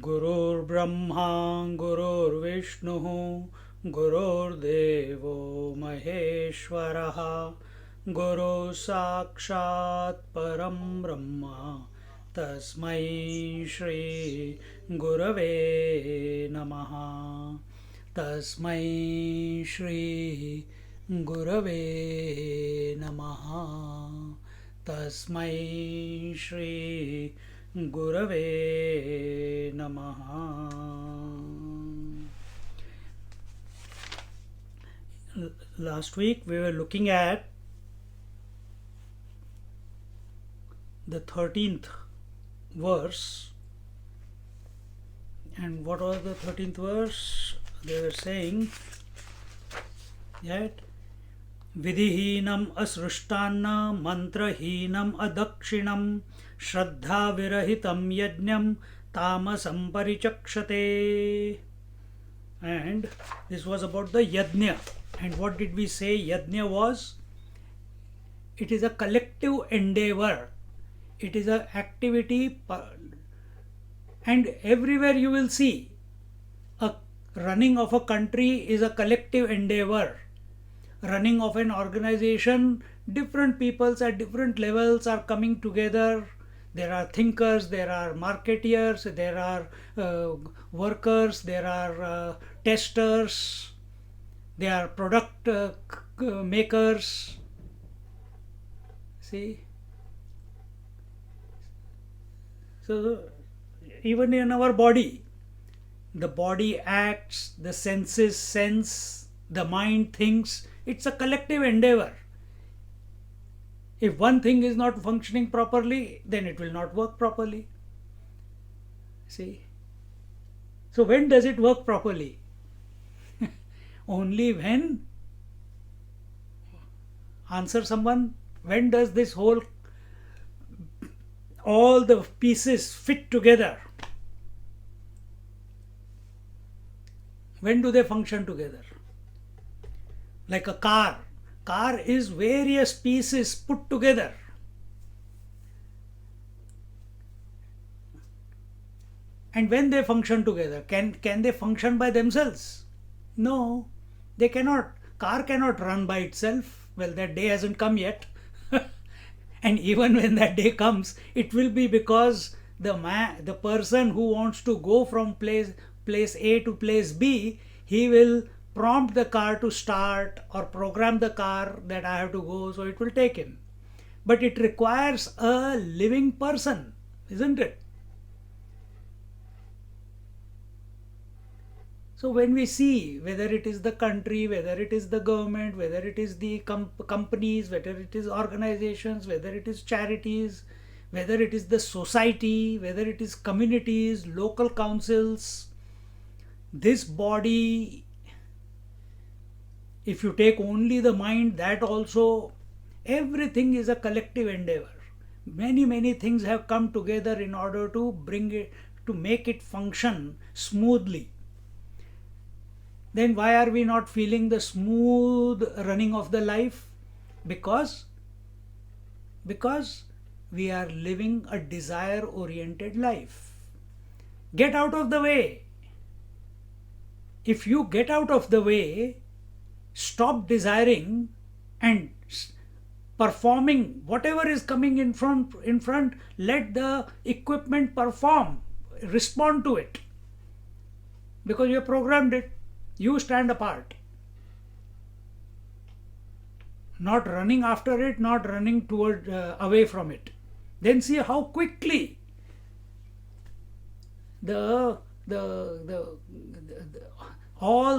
गुरुर्ब्रह्मा गुरुर्विष्णुः गुरुर्देवो महेश्वरः गुरुः साक्षात् परं ब्रह्म तस्मै श्री गुरवे नमः तस्मै श्री गुरवे नमः तस्मै श्री गुरवे नमः. Last week we were looking at the 13th verse, and what was the 13th verse? They were saying that विधिहीनम् असृष्टान्न मंत्रहीनम् अदक्षिणम् श्रद्धा विरहितं यज्ञं तामसं परिचक्षते. And this was about the yajna. And what did we say yajna was? It is a collective endeavor. It is an activity, and everywhere you will see a running of a country is a collective endeavor. Running of an organization, different peoples at different levels are coming together. There are thinkers, there are marketeers, there are workers, there are testers, there are product makers. See? So, even in our body, the body acts, the senses sense, the mind thinks. It's a collective endeavor. If one thing is not functioning properly, then it will not work properly. See? So when does it work properly? Only when, answer someone, when does this whole, all the pieces fit together? When do they function together? Like a car. Car is various pieces put together. And when they function together, can they function by themselves? No, they cannot. Car cannot run by itself. Well, that day hasn't come yet. And even when that day comes, it will be because the person who wants to go from place A to place B, he will prompt the car to start or program the car that I have to go, so it will take him. But it requires a living person, isn't it? So when we see, whether it is the country, whether it is the government, whether it is the companies, whether it is organizations, whether it is charities, whether it is the society, whether it is communities, local councils, this body, if you take only the mind, that also, everything is a collective endeavor. Many things have come together in order to bring it, to make it function smoothly. Then why are we not feeling the smooth running of the life? Because we are living a desire-oriented life. Get out of the way. If you get out of the way, stop desiring and performing whatever is coming in front, let the equipment perform, respond to it, because you have programmed it. You stand apart, not running after it, not running toward away from it. Then see how quickly all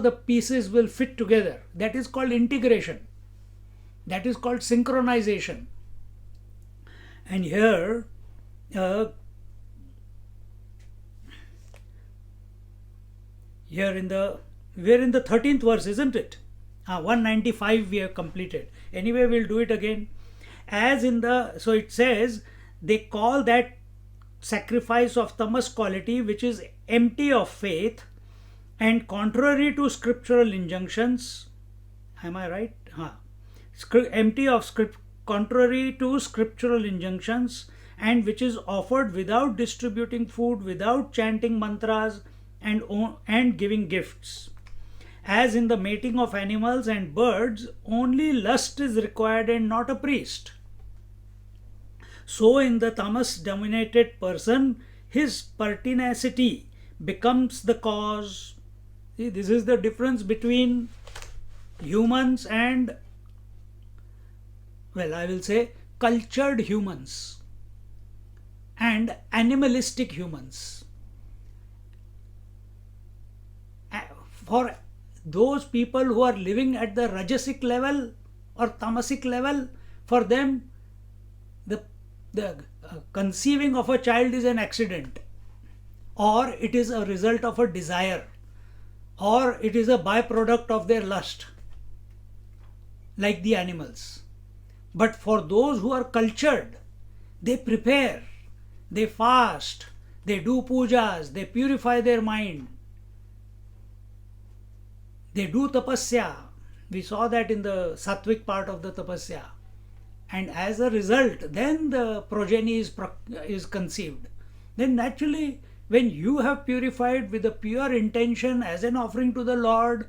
the pieces will fit together. That is called integration. That is called synchronization. And here, uh, here in the we're in the 13th verse, isn't it? 195 we have completed. Anyway, we'll do it again. As in the so it says they call that sacrifice of tamas quality which is empty of faith and contrary to scriptural injunctions. Am I right? Empty of script, contrary to scriptural injunctions, and which is offered without distributing food, without chanting mantras, and giving gifts. As in the mating of animals and birds, only lust is required and not a priest. So, in the tamas dominated person, his pertinacity becomes the cause. See, this is the difference between humans and, well, I will say cultured humans and animalistic humans. For those people who are living at the rajasic level or tamasic level, for them the conceiving of a child is an accident, or it is a result of a desire, or it is a byproduct of their lust, like the animals. But for those who are cultured, they prepare, they fast, they do pujas, they purify their mind, they do tapasya. We saw that in the sattvic part of the tapasya. And as a result, then the progeny is conceived. Then naturally, when you have purified with a pure intention as an offering to the Lord,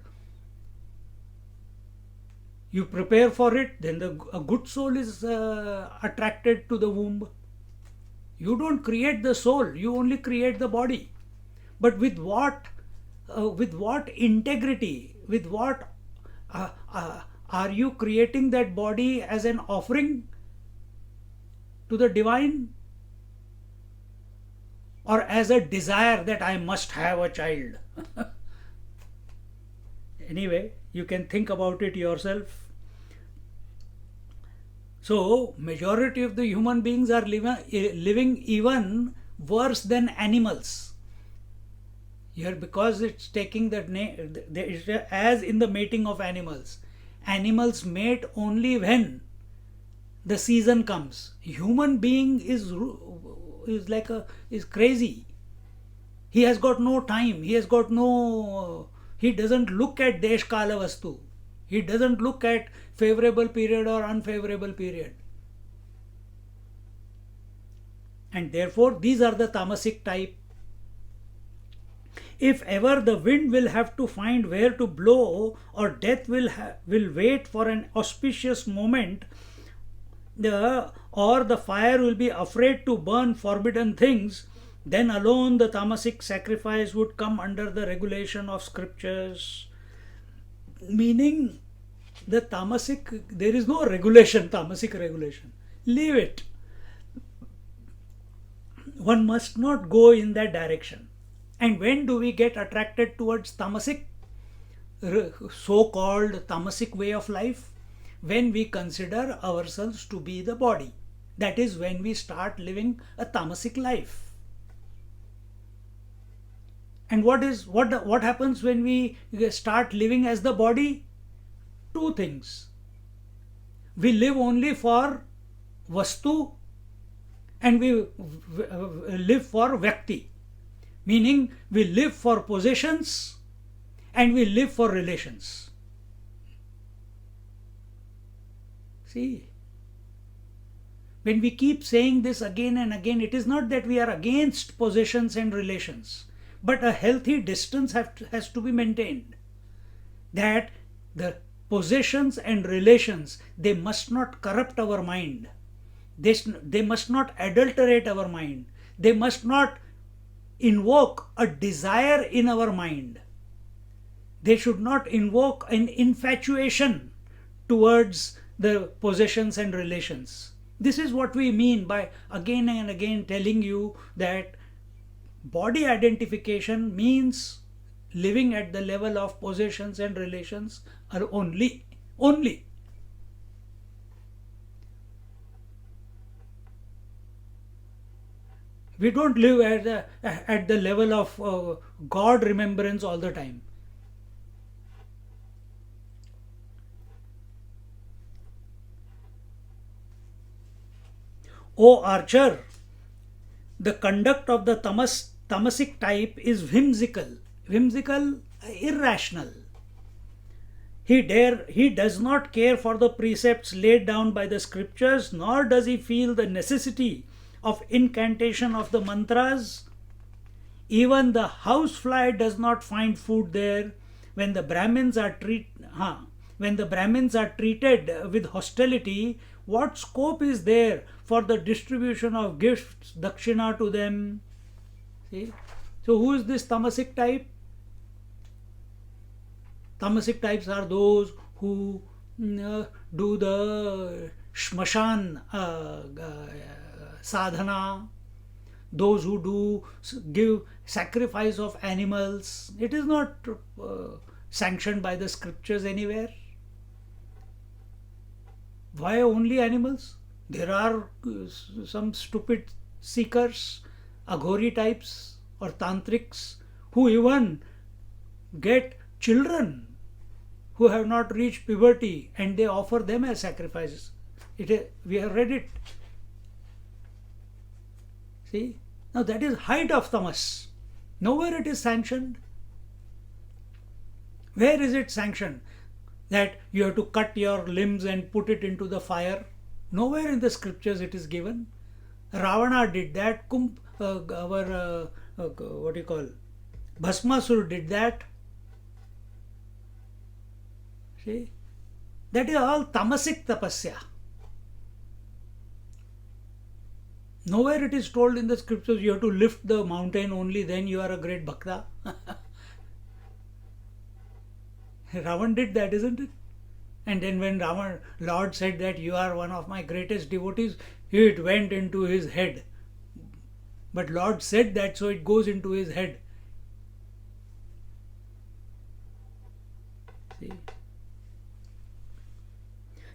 you prepare for it, then a good soul is attracted to the womb. You don't create the soul, you only create the body. But with what integrity, with what are you creating that body as an offering to the divine, or as a desire that I must have a child? Anyway, you can think about it yourself. So, majority of the human beings are living even worse than animals. Here, because it's taking that name, as in the mating of animals. Animals mate only when the season comes. Human being is crazy. He has got no time. He doesn't look at desh kala vastu. He doesn't look at favorable period or unfavorable period. And therefore, these are the tamasic type. If ever the wind will have to find where to blow, or death will wait for an auspicious moment, or the fire will be afraid to burn forbidden things, then alone the tamasic sacrifice would come under the regulation of scriptures. Meaning, the tamasic, there is no regulation, tamasic regulation. Leave it. One must not go in that direction. And when do we get attracted towards tamasic, so-called tamasic way of life? When we consider ourselves to be the body. That is when we start living a tamasic life. And what happens when we start living as the body? Two things. We live only for vastu, and we live for vyakti. Meaning, we live for possessions and we live for relations. See, when we keep saying this again and again, it is not that we are against possessions and relations, but a healthy distance has to be maintained. That the possessions and relations, they must not corrupt our mind. They must not adulterate our mind. They must not invoke a desire in our mind. They should not invoke an infatuation towards the possessions and relations. This is what we mean by again and again telling you that body identification means living at the level of possessions and relations are only. We don't live at the level of God remembrance all the time. O archer, the conduct of the tamasic type is whimsical, irrational. He does not care for the precepts laid down by the scriptures, nor does he feel the necessity of incantation of the mantras. Even the housefly does not find food there. When the Brahmins are treated with hostility, what scope is there for the distribution of gifts, dakshina to them? See? So who is this tamasic type? Tamasic types are those who do the shmashan sadhana, those who give sacrifice of animals. It is not sanctioned by the scriptures anywhere. Why only animals? There are some stupid seekers, aghori types or tantrics, who even get children who have not reached puberty and they offer them as sacrifices. We have read it. See? Now that is height of tamas. Nowhere it is sanctioned. Where is it sanctioned? That you have to cut your limbs and put it into the fire. Nowhere in the scriptures it is given. Ravana did that. Bhasmasur did that. See? That is all tamasic tapasya. Nowhere it is told in the scriptures you have to lift the mountain only, then you are a great bhakta. Ravan did that, isn't it? And then when Lord said that you are one of my greatest devotees, it went into his head. But Lord said that, so it goes into his head. See?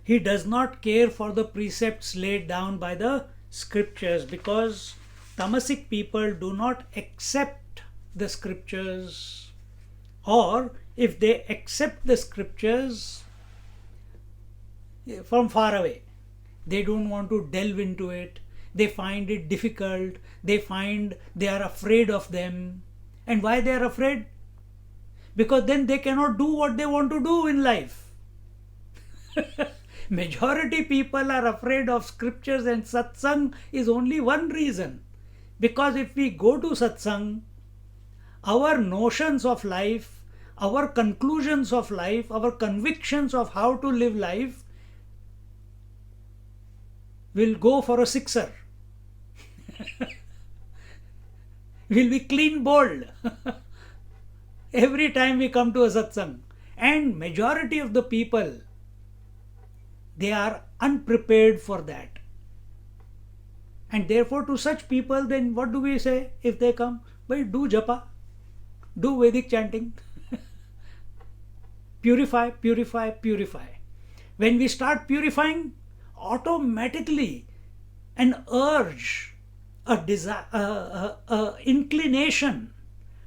He does not care for the precepts laid down by the scriptures, because tamasic people do not accept the scriptures, or if they accept the scriptures from far away, they don't want to delve into it, they find it difficult, they are afraid of them. And why they are afraid? Because then they cannot do what they want to do in life. Majority people are afraid of scriptures, and satsang is only one reason. Because if we go to satsang, our notions of life, our conclusions of life, our convictions of how to live life will go for a sixer. Will be clean bowled every time we come to a satsang. And majority of the people, they are unprepared for that. And therefore to such people, then what do we say if they come? Well, do japa, do Vedic chanting. Purify, purify, purify. When we start purifying, automatically an urge, a desire, a inclination,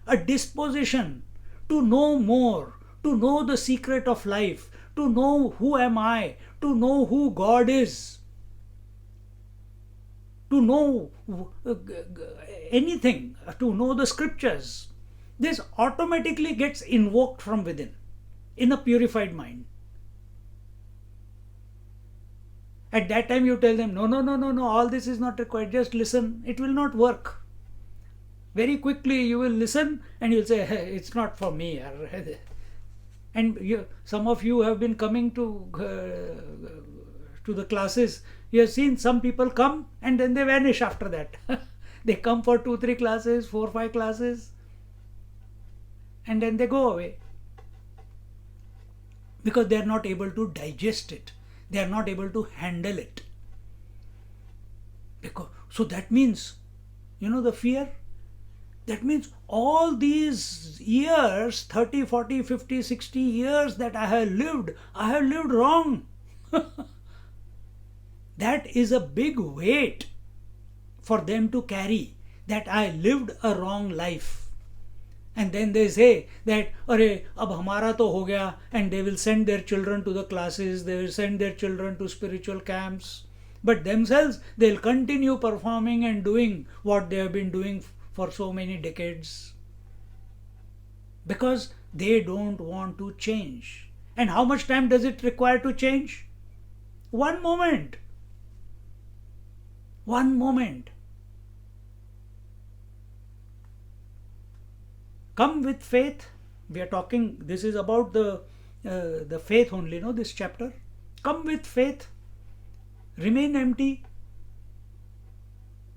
a disposition to know more, to know the secret of life, to know who am I, to know who God is, to know anything, to know the scriptures. This automatically gets invoked from within in a purified mind. At that time you tell them, no, all this is not required, just listen. It will not work. Very quickly you will listen and you will say, hey, it's not for me. And some of you have been coming to the classes. You have seen some people come and then they vanish after that. They come for 2-3 classes, 4-5 classes, and then they go away. Because they are not able to digest it. They are not able to handle it. So that means, the fear? That means all these years, 30, 40, 50, 60 years that I have lived wrong. That is a big weight for them to carry. that I lived a wrong life. And then they say that, "Arey, ab hamara to ho gaya," and they will send their children to the classes, they will send their children to spiritual camps. But themselves, they'll continue performing and doing what they have been doing for so many decades. Because they don't want to change. And how much time does it require to change? One moment. One moment. Come with faith. We are talking, this is about the faith only, no, this chapter. Come with faith. Remain empty.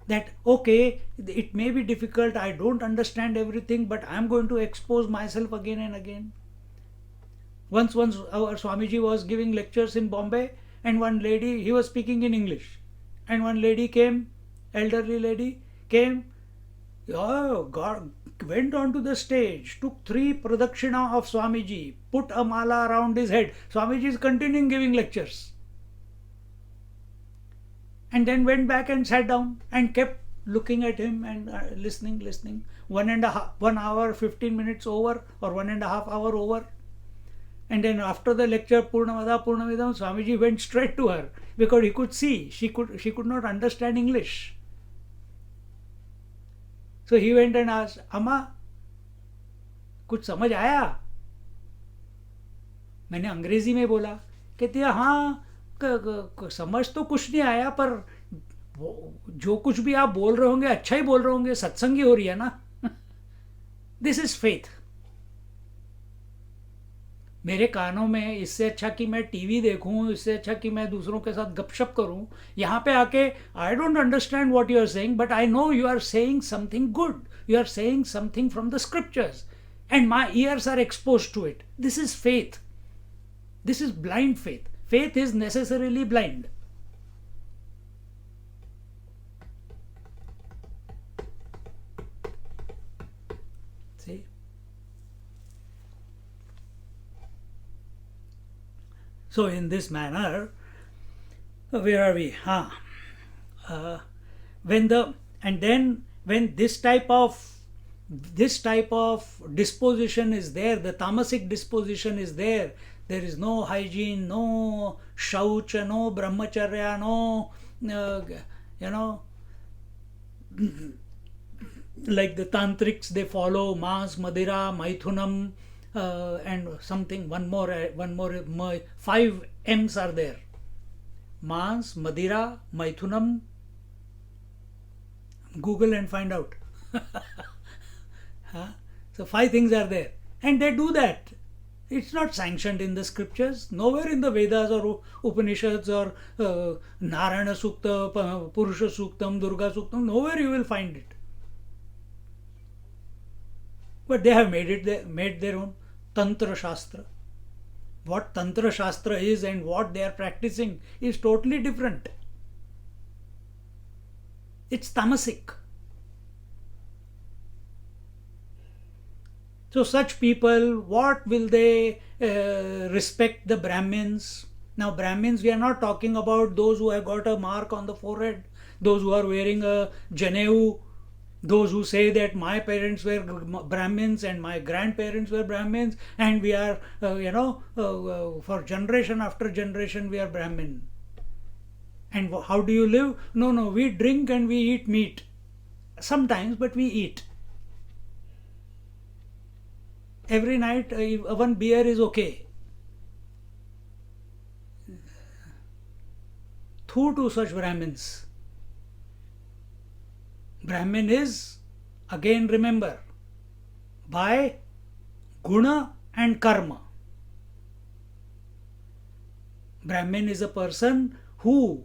That, okay, it may be difficult, I don't understand everything, but I am going to expose myself again and again. Once our Swamiji was giving lectures in Bombay, and one lady, he was speaking in English, and one lady came, elderly lady came, oh God, went onto the stage, took 3 pradakshina of Swamiji, put a mala around his head. Swamiji is continuing giving lectures. And then went back and sat down and kept looking at him and listening. 1 hour, 15 minutes over, or 1.5 hour over. And then after the lecture, Purnamada Purnamidam, Swamiji went straight to her because he could see she could not understand English. So he went and asked, "Amma, कुछ समझ आया?" मैंने अंग्रेजी में बोला. कहती है, हाँ समझ तो कुछ नहीं आया, पर जो कुछ भी आप बोल रहे होंगे अच्छा ही बोल रहे होंगे, सत्संगी हो रही है ना. This is faith. मेरे कानों में इससे अच्छा कि मैं टीवी देखूं, इससे अच्छा कि मैं दूसरों के साथ गपशप करूं, यहाँ पे आके I don't understand what you are saying, but I know you are saying something good, you are saying something from the scriptures, and my ears are expose to it. This is faith. This is blind faith. Faith is necessarily blind. See? So in this manner, where are we? When this type of disposition is there, the tamasic disposition is there. There is no hygiene, no shaucha, no brahmacharya, no, like the tantrics, they follow mas, madira, maithunam, and something, one more, 5 M's are there. Mas, madira, maithunam. Google and find out. So 5 things are there. And they do that. It's not sanctioned in the scriptures. Nowhere in the Vedas or Upanishads or Narayana Sukta, Purusha Suktam, Durga Suktam, nowhere you will find it. But they have made their own Tantra Shastra. What Tantra Shastra is and what they are practicing is totally different. It's tamasic. So such people, what will they respect the Brahmins? Now Brahmins, we are not talking about those who have got a mark on the forehead, those who are wearing a Janeu, those who say that my parents were Brahmins and my grandparents were Brahmins, and we are, for generation after generation we are Brahmin. And how do you live? No, we drink and we eat meat. Sometimes, but we eat. Every night, one beer is okay. Thu to such Brahmins. Brahmin is, again remember, by guna and karma. Brahmin is a person who,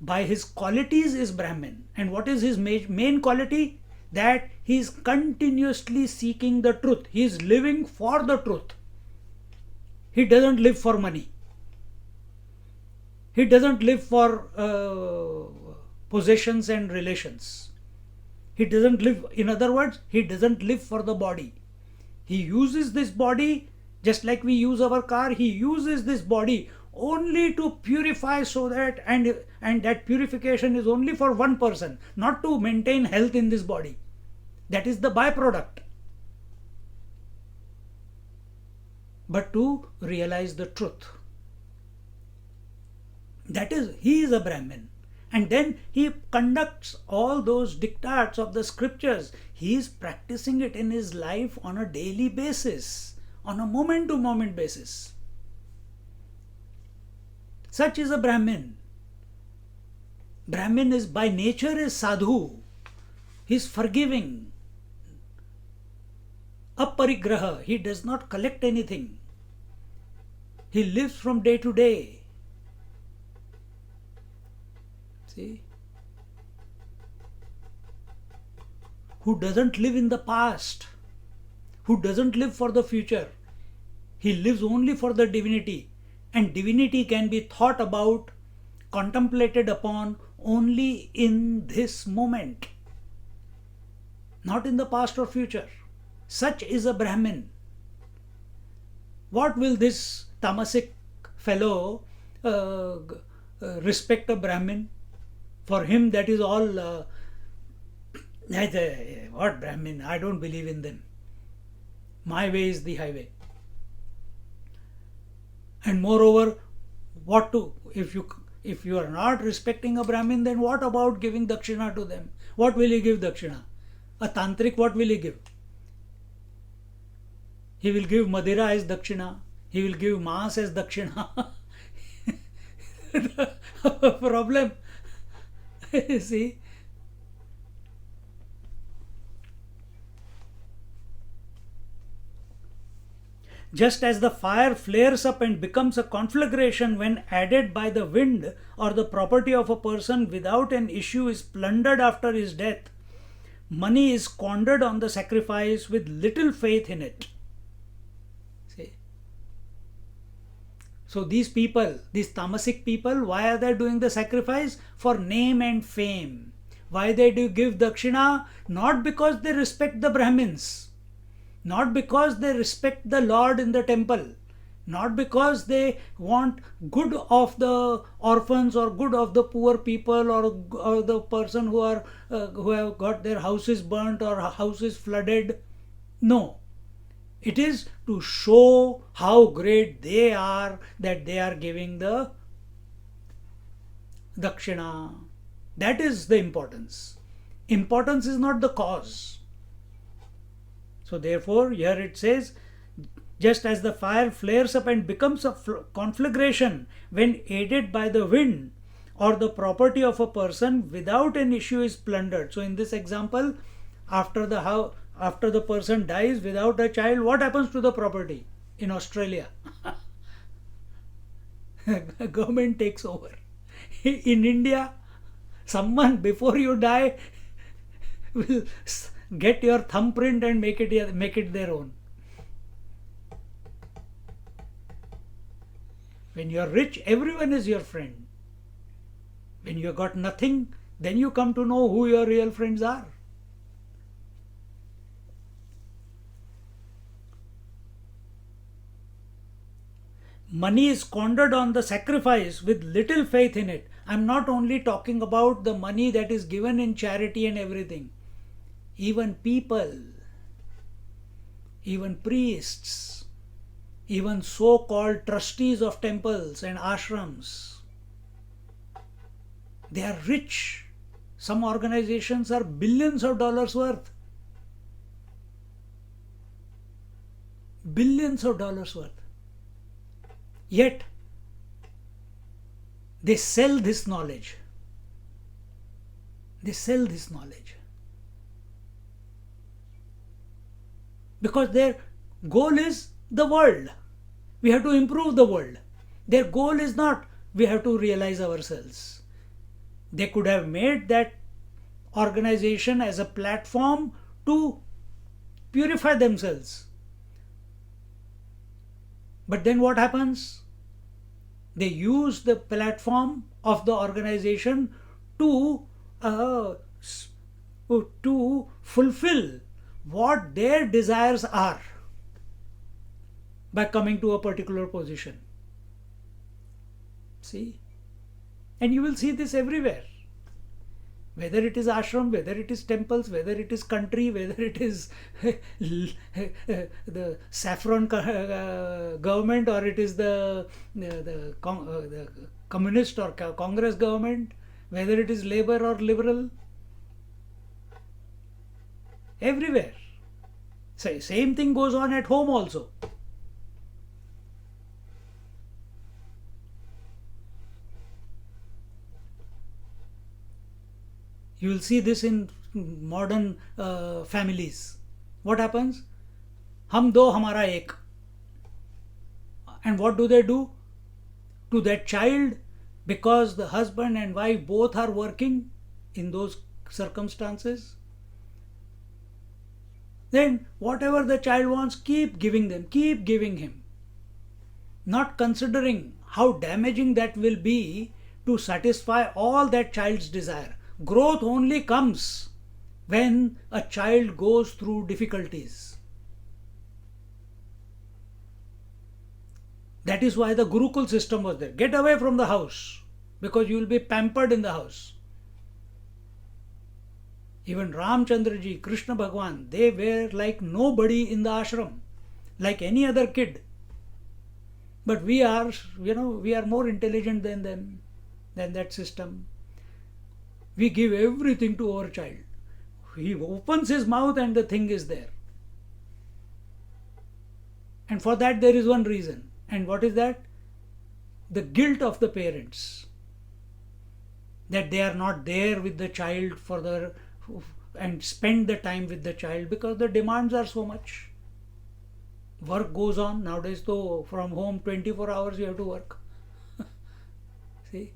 by his qualities, is Brahmin. And what is his main quality? That he is continuously seeking the truth. He is living for the truth. He doesn't live for money. He doesn't live for possessions and relations. He doesn't live, in other words, he doesn't live for the body. He uses this body just like we use our car. He uses this body only to purify, so that and that purification is only for one person, not to maintain health in this body. That is the byproduct. But to realize the truth. That is, he is a Brahmin. And then he conducts all those diktats of the scriptures. He is practicing it in his life on a daily basis, on a moment to moment basis. Such is a Brahmin. Brahmin is by nature is sadhu. He is forgiving. Aparigraha. He does not collect anything. He lives from day to day. See? Who doesn't live in the past, who doesn't live for the future. He lives only for the divinity. And divinity can be thought about, contemplated upon only in this moment, not in the past or future. Such is a Brahmin. What will this tamasic fellow respect a Brahmin? For him, that is all. What Brahmin? I don't believe in them. My way is the highway. And moreover, if you are not respecting a Brahmin, then what about giving dakshina to them? What will he give dakshina? A tantric, what will he give? He will give Madira as dakshina. He will give Maas as dakshina. The problem. See? Just as the fire flares up and becomes a conflagration when added by the wind, or the property of a person without an issue is plundered after his death, money is squandered on the sacrifice with little faith in it. See? So these people, these tamasic people, why are they doing the sacrifice? For name and fame. Why they do give dakshina? Not because they respect the Brahmins, not because they respect the Lord in the temple, not because they want good of the orphans or good of the poor people, or the person who have got their houses burnt or houses flooded. No. It is to show how great they are, that they are giving the dakshina. That is the importance. Importance is not the cause. So therefore, here it says, just as the fire flares up and becomes a conflagration when aided by the wind, or the property of a person without an issue is plundered. So in this example, after the person dies without a child, what happens to the property in Australia? Government takes over. In India, someone before you die will get your thumbprint and make it their own. When you are rich, everyone is your friend. When you have got nothing, then you come to know who your real friends are. Money is squandered on the sacrifice with little faith in it. I am not only talking about the money that is given in charity and everything. Even people, even priests, even so-called trustees of temples and ashrams, they are rich. Some organizations are billions of dollars worth. Billions of dollars worth. Yet, they sell this knowledge. They sell this knowledge. Because their goal is the world. We have to improve the world. Their goal is not, we have to realize ourselves. They could have made that organization as a platform to purify themselves. But then what happens? They use the platform of the organization to fulfill what their desires are by coming to a particular position. See? And you will see this everywhere. Whether it is ashram, whether it is temples, whether it is country, whether it is the saffron government, or it is the communist or Congress government, whether it is Labour or Liberal, everywhere. So same thing goes on at home also. You will see this in modern families. What happens? Hum do hamara ek. And what do they do to that child? Because the husband and wife both are working in those circumstances, then whatever the child wants, keep giving them, keep giving him, not considering how damaging that will be to satisfy all that child's desire. Growth only comes when a child goes through difficulties. That is why the Gurukul system was there. Get away from the house, because you will be pampered in the house. Even Ramchandra ji, Krishna Bhagwan, they were like nobody in the ashram, like any other kid. But we are, we are more intelligent than them, than that system. We give everything to our child. He opens his mouth and the thing is there. And for that there is one reason. And what is that? The guilt of the parents. That they are not there with the child and spend the time with the child, because the demands are so much. Work goes on. Nowadays, though, from home 24 hours you have to work. See?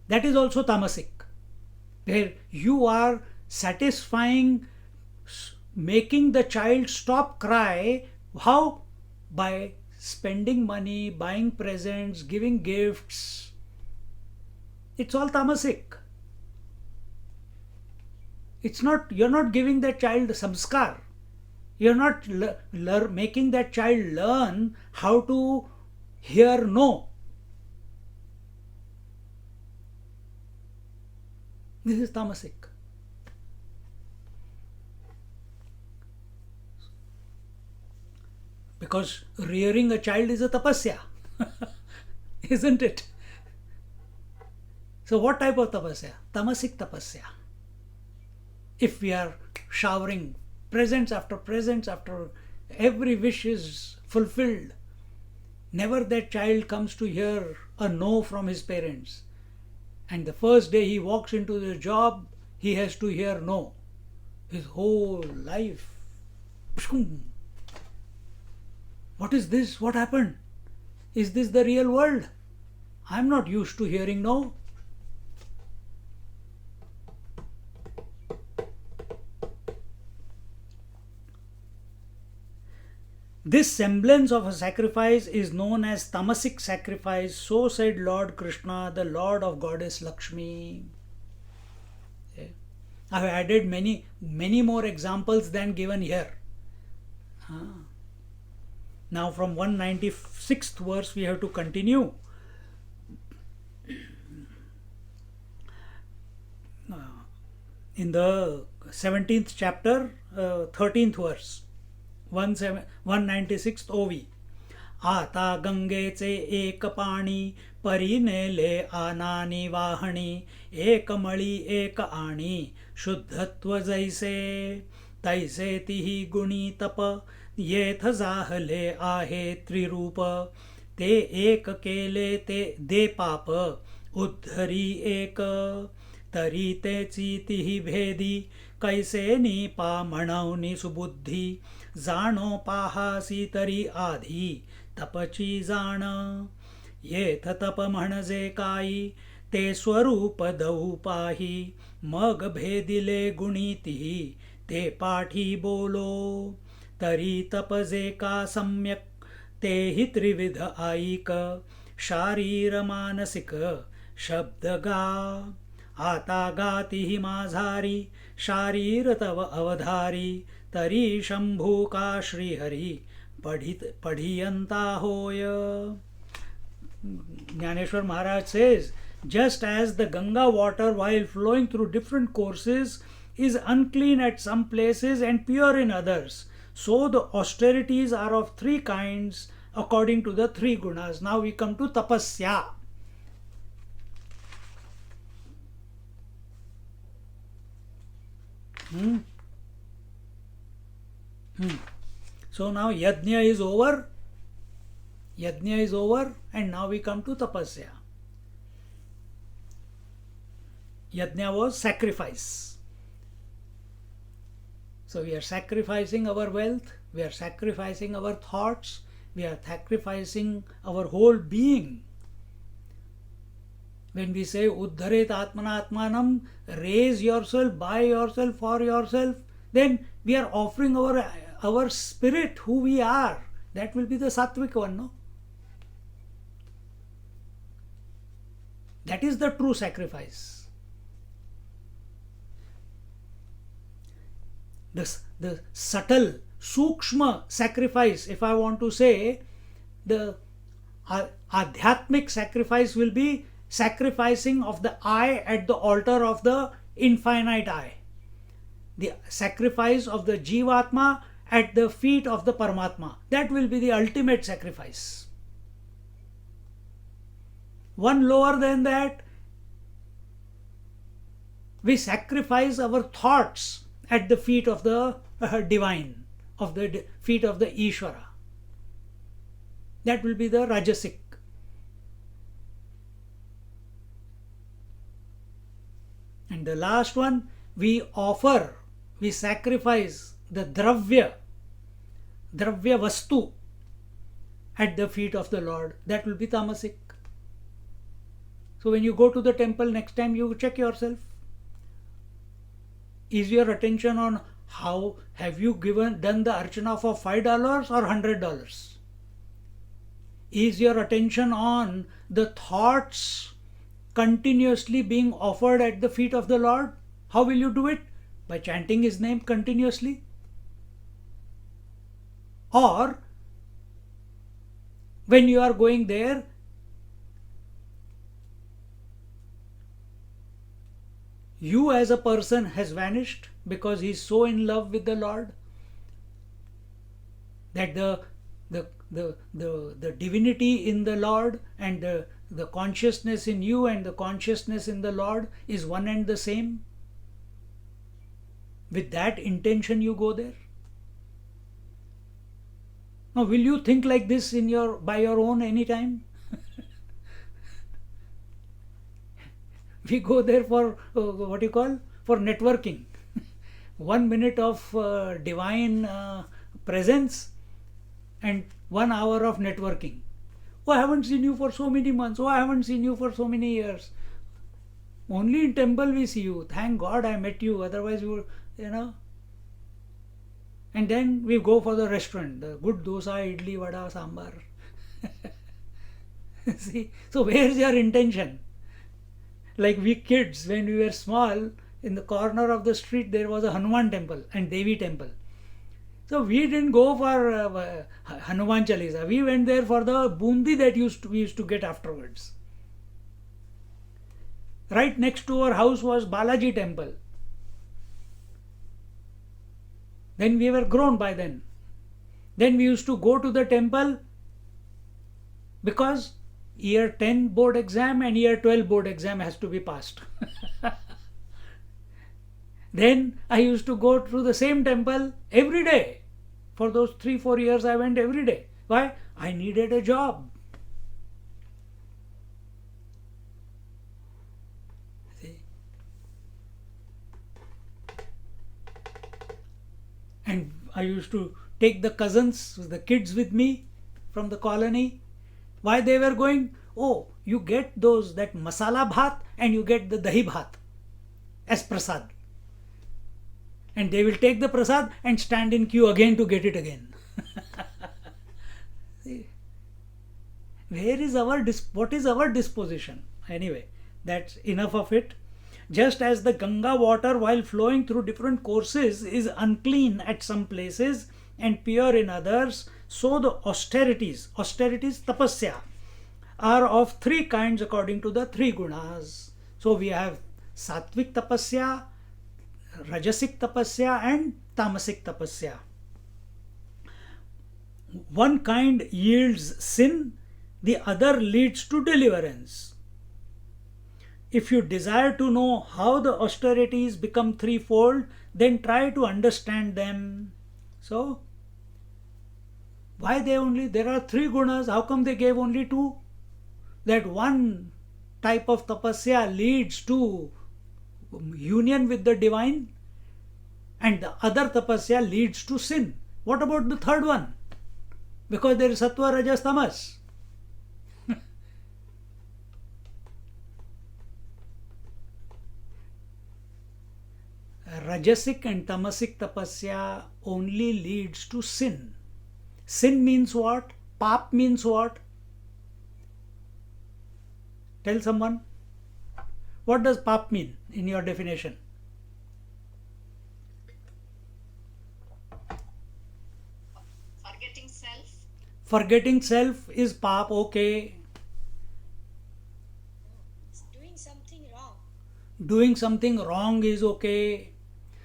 That is also tamasic, where you are satisfying, making the child stop cry. How? By spending money, buying presents, giving gifts. It's all tamasic. It's not, you're not giving that child samskar. You're not making that child learn how to hear no. This is tamasic. Because rearing a child is a tapasya. Isn't it? So what type of tapasya? Tamasic tapasya. If we are showering presents after every wish is fulfilled, never that child comes to hear a no from his parents. And the first day he walks into the job, he has to hear no. His whole life. What is this? What happened? Is this the real world? I'm not used to hearing no. This semblance of a sacrifice is known as tamasic sacrifice, so said Lord Krishna, the Lord of Goddess Lakshmi. I have added many more examples than given here. Now from 196th verse we have to continue. In the 17th chapter, 13th verse. 196th OV. आता गंगेचे एक पाणी परिनेले आनानी वाहणी एक मळी एक आणी शुद्धत्व जैसे तैसे तिही गुणी तप येथ जाहले आहे त्रिरूप ते एक केले ते दे पाप उद्धरी एक तरी तेची तिही भेदी कैसे नीपा म्हणवनी सुबुद्धी जाणो पाहासी तरी आधी तपची जाण येथ तप म्हणजे काई ते स्वरूप दऊ पाही मग भेदिले गुणी तिही ते पाठी बोलो तरी तप जे का सम्यक तेहि त्रिविध आईक शारीर मानसिक शब्द गा आता गातिहि माझारी शारीर तव अवधारी तरी शंभू का Srihari Padhiyanta hoya. Jnaneshwar Maharaj says, just as the Ganga water while flowing through different courses is unclean at some places and pure in others, so the austerities are of three kinds according to the three gunas. Now we come to tapasya. So now yajna is over. Yajna is over, and now we come to tapasya. Yajna was sacrifice. So we are sacrificing our wealth, we are sacrificing our thoughts, we are sacrificing our whole being. When we say Uddharet Atmana Atmanam, raise yourself, buy yourself, for yourself, then we are offering our spirit, who we are. That will be the sattvic one, no? That is the true sacrifice. The subtle, sukshma sacrifice, if I want to say, the adhyatmic sacrifice will be sacrificing of the I at the altar of the infinite I. The sacrifice of the Jivatma at the feet of the Paramatma. That will be the ultimate sacrifice. One lower than that, we sacrifice our thoughts at the feet of the divine, of the feet of the Ishvara. That will be the Rajasic. And the last one, we offer, we sacrifice the Dravya Vastu at the feet of the Lord. That will be Tamasic. So when you go to the temple next time, you check yourself. Is your attention on how have you done the archana for $5 or $100? Is your attention on the thoughts continuously being offered at the feet of the Lord? How will you do it? By chanting His name continuously? Or when you are going there, you as a person has vanished because he is so in love with the Lord that the divinity in the Lord and the consciousness in you and the consciousness in the Lord is one and the same. With that intention you go there. Now will you think like this by your own anytime? We go there for for networking. 1 minute of divine presence and 1 hour of networking. Oh, I haven't seen you for so many months. Oh, I haven't seen you for so many years. Only in temple we see you. Thank God I met you. Otherwise you know. And then we go for the restaurant. The good dosa, idli, vada, sambar. See? So where's your intention? Like we kids, when we were small, in the corner of the street there was a Hanuman temple and Devi temple. So we didn't go for Hanuman Chalisa. We went there for the bundi that we used to get afterwards. Right next to our house was Balaji temple. Then we were grown by then. Then we used to go to the temple because year 10 board exam and year 12 board exam has to be passed. Then I used to go to the same temple every day. For those 3-4 years I went every day. Why? I needed a job. See? And I used to take the cousins, the kids with me from the colony. Why they were going? Oh, you get that masala bhat and you get the dahi bhat as prasad. And they will take the prasad and stand in queue again to get it again. See, what is our disposition? Anyway, that's enough of it. Just as the Ganga water while flowing through different courses is unclean at some places and pure in others, so the austerities tapasya, are of three kinds according to the three gunas. So we have sattvic tapasya, rajasic tapasya, and tamasic tapasya. One kind yields sin, the other leads to deliverance. If you desire to know how the austerities become threefold, then try to understand them. So, why there are three gunas, how come they gave only two? That one type of tapasya leads to union with the divine, and the other tapasya leads to sin. What about the third one? Because there is sattva, rajas, tamas. Rajasic and tamasic tapasya only leads to sin. Sin means what? Pap means what? Tell someone. What does pap mean in your definition? Forgetting self. Forgetting self is pap, okay. It's doing something wrong. Doing something wrong is okay.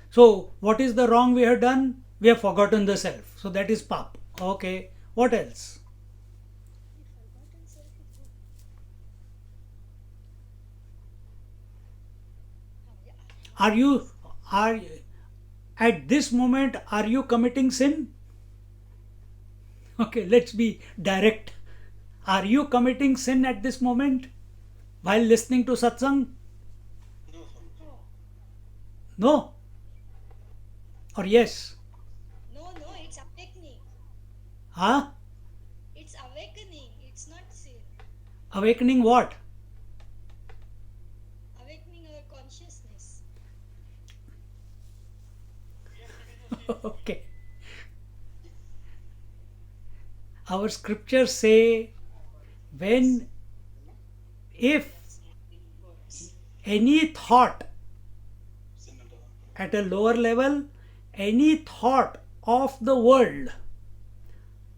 So, what is the wrong we have done? We have forgotten the self. So, that is pap. Okay. What else? Forgotten self is good. Are at this moment, are you committing sin? Okay, let's be direct. Are you committing sin at this moment while listening to satsang? No, No? Or yes? no, it's awakening. Huh? It's awakening. It's not sin. Awakening what? Awakening our consciousness. Okay. Our scriptures say if any thought at a lower level, any thought of the world,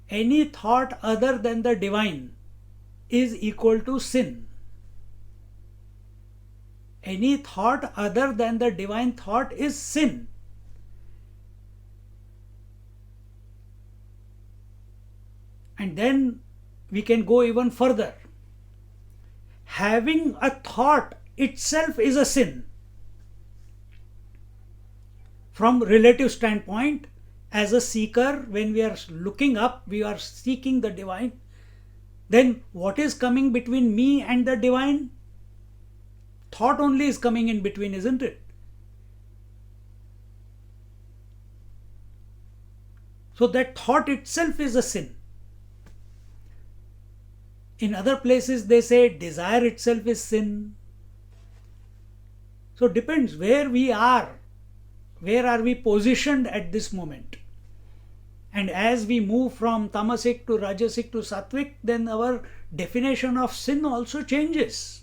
any thought other than the divine is equal to sin. Any thought other than the divine thought is sin. And then we can go even further. Having a thought itself is a sin. From relative standpoint, as a seeker, when we are looking up, we are seeking the divine. Then what is coming between me and the divine? Thought only is coming in between, isn't it? So that thought itself is a sin. In other places they say desire itself is sin. So it depends where we are. Where are we positioned at this moment? And as we move from tamasic to rajasic to sattvic, then our definition of sin also changes.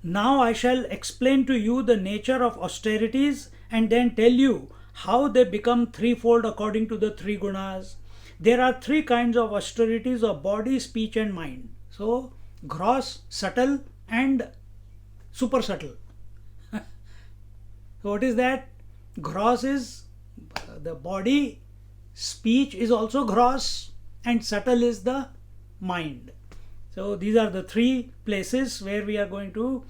Now I shall explain to you the nature of austerities and then tell you how they become threefold according to the three gunas. There are three kinds of austerities of body, speech and mind. So, gross, subtle and super subtle. So what is that? Gross is the body, speech is also gross, and subtle is the mind. So these are the three places where we are going to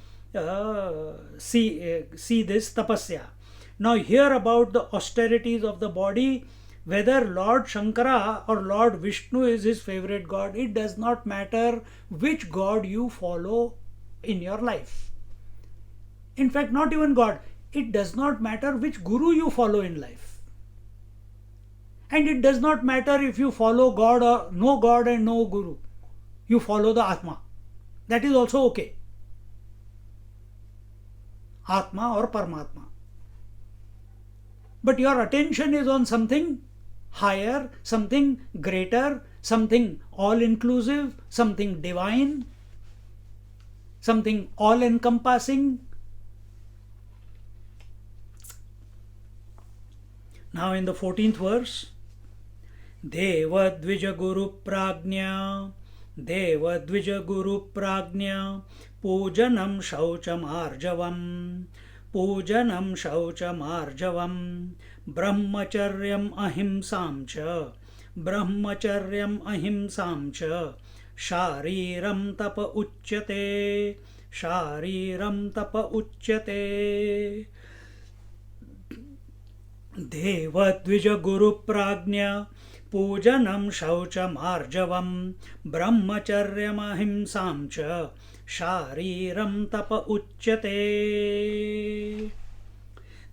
see this tapasya. Now hear about the austerities of the body. Whether Lord Shankara or Lord Vishnu is his favorite god, it does not matter which god you follow in your life. In fact, not even God. It does not matter which guru you follow in life. And it does not matter if you follow God or no God and no guru. You follow the Atma. That is also okay. Atma or Paramatma. But your attention is on something higher, something greater, something all-inclusive, something divine, something all-encompassing. Now in the 14th verse, Devadvija Guru Prajna, Devadvija Guru Prajna, Pujanam Shaucham Arjavam, Pujanam Shaucham Arjavam, Brahmacharyam Ahimsam cha, Brahmacharyam Ahimsam cha, Shariram Tapa Uchyate, Shariram Tapa Uchyate. देवद्विज गुरु प्राज्ञा पूजनम शौचमार्जवम ब्रह्मचर्यमहिंसां च शारीरम तप उच्यते.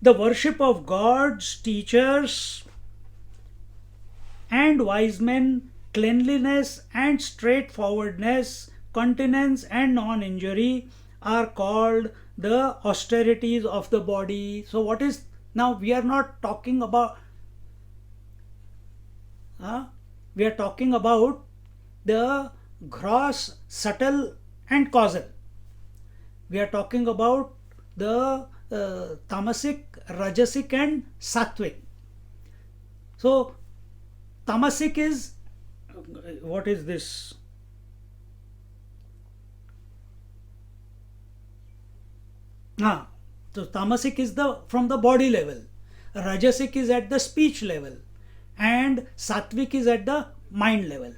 The worship of gods, teachers and wise men, cleanliness and straightforwardness, continence and non-injury are called the austerities of the body. So what is, now we are not talking about, we are talking about the gross, subtle and causal. We are talking about the tamasic, rajasic and sattvic. So tamasic is, what is this? So tamasic is the from the body level, rajasic is at the speech level, and sattvic is at the mind level.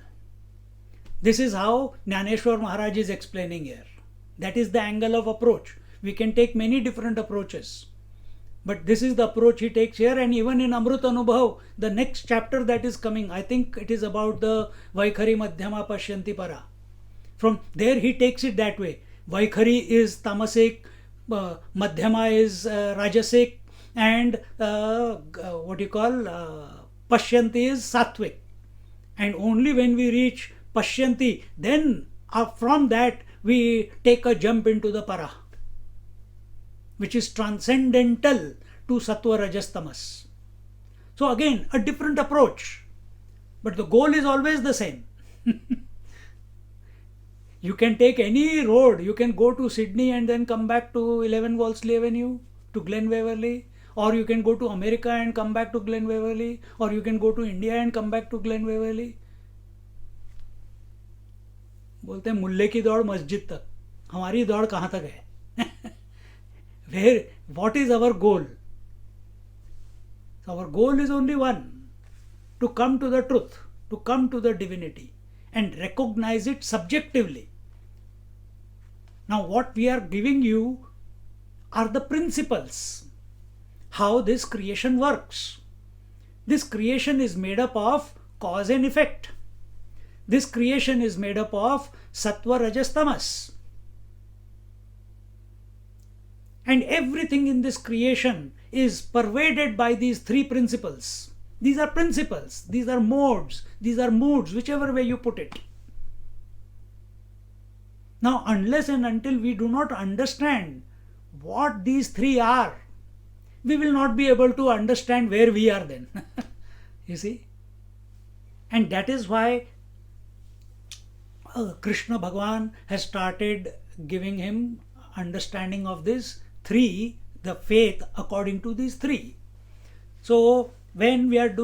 This is how Jnaneshwar Maharaj is explaining here. That is the angle of approach. We can take many different approaches, but this is the approach he takes here. And even in Amrut Anubhav, the next chapter that is coming, I think it is about the Vaikhari Madhyama Pashyanti Para. From there he takes it that way. Vaikhari is tamasic, Madhyama is rajasic, and Pashyanti is sattvic. And only when we reach Pashyanti, then from that we take a jump into the para, which is transcendental to Sattva, Rajas, Tamas. So again, a different approach, but the goal is always the same. You can take any road. You can go to Sydney and then come back to 11 Wolseley Avenue, to Glen Waverley, or you can go to America and come back to Glen Waverley, or you can go to India and come back to Glen Waverley. बोलते हैं मुल्ले की दौड़ मस्जिद तक, हमारी दौड़ कहाँ तक है? Where, what is our goal? Our goal is only one, to come to the truth, to come to the divinity and recognize it subjectively. Now what we are giving you are the principles, how this creation works. This creation is made up of cause and effect. This creation is made up of Sattva, Rajas, Tamas. And everything in this creation is pervaded by these three principles. These are principles, these are modes, these are moods, whichever way you put it. Now, unless and until we do not understand what these three are, we will not be able to understand where we are then. You see? And that is why Krishna Bhagavan has started giving him understanding of this three, the faith according to these three. So when we are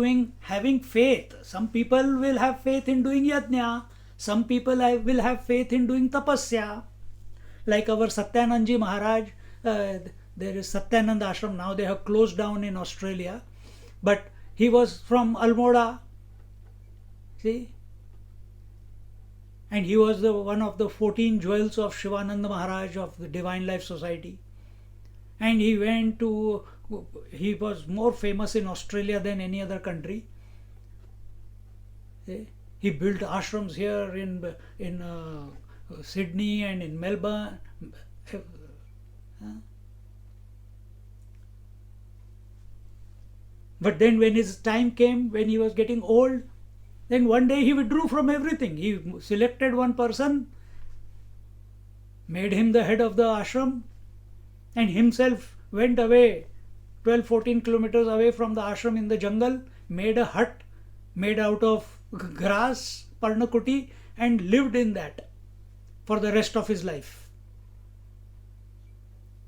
having faith, some people will have faith in doing yajna, some people will have faith in doing tapasya. Like our Satyanandji Maharaj, there is Satyanand Ashram, now they have closed down in Australia, but he was from Almora, see, and he was one of the 14 jewels of Shivananda Maharaj of the Divine Life Society. And he was more famous in Australia than any other country. He built ashrams here in Sydney and in Melbourne. But then when his time came, when he was getting old, then one day he withdrew from everything. He selected one person, made him the head of the ashram, and himself went away 12-14 kilometers away from the ashram in the jungle, made a hut made out of grass, Parnakuti, and lived in that for the rest of his life.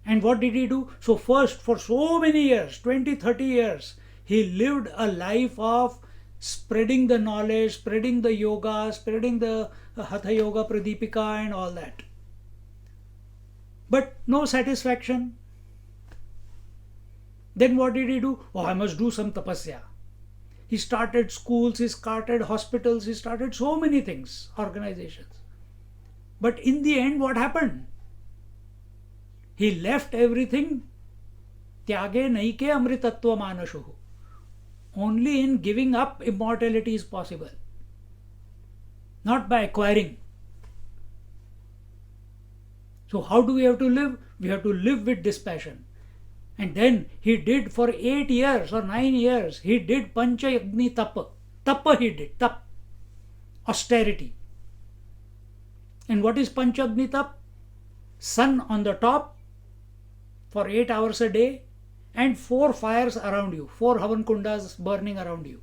And what did he do? So first, for so many years, 20-30 years, He lived a life of spreading the knowledge, spreading the yoga, spreading the Hatha Yoga Pradipika and all that. But no satisfaction. Then what did he do? Oh, I must do some tapasya. He started schools, he started hospitals, he started so many things, organizations. But in the end, what happened? He left everything. Tyage naike amritatva manashuhu. Only in giving up immortality is possible. Not by acquiring. So how do we have to live? We have to live with dispassion. And then he did for 8 years or 9 years, he did Pancha Agni Tapa. Tapa he did, tap. Austerity. And what is Pancha Agni Tap? Sun on the top for 8 hours a day and 4 fires around you, 4 Havan Kundas burning around you.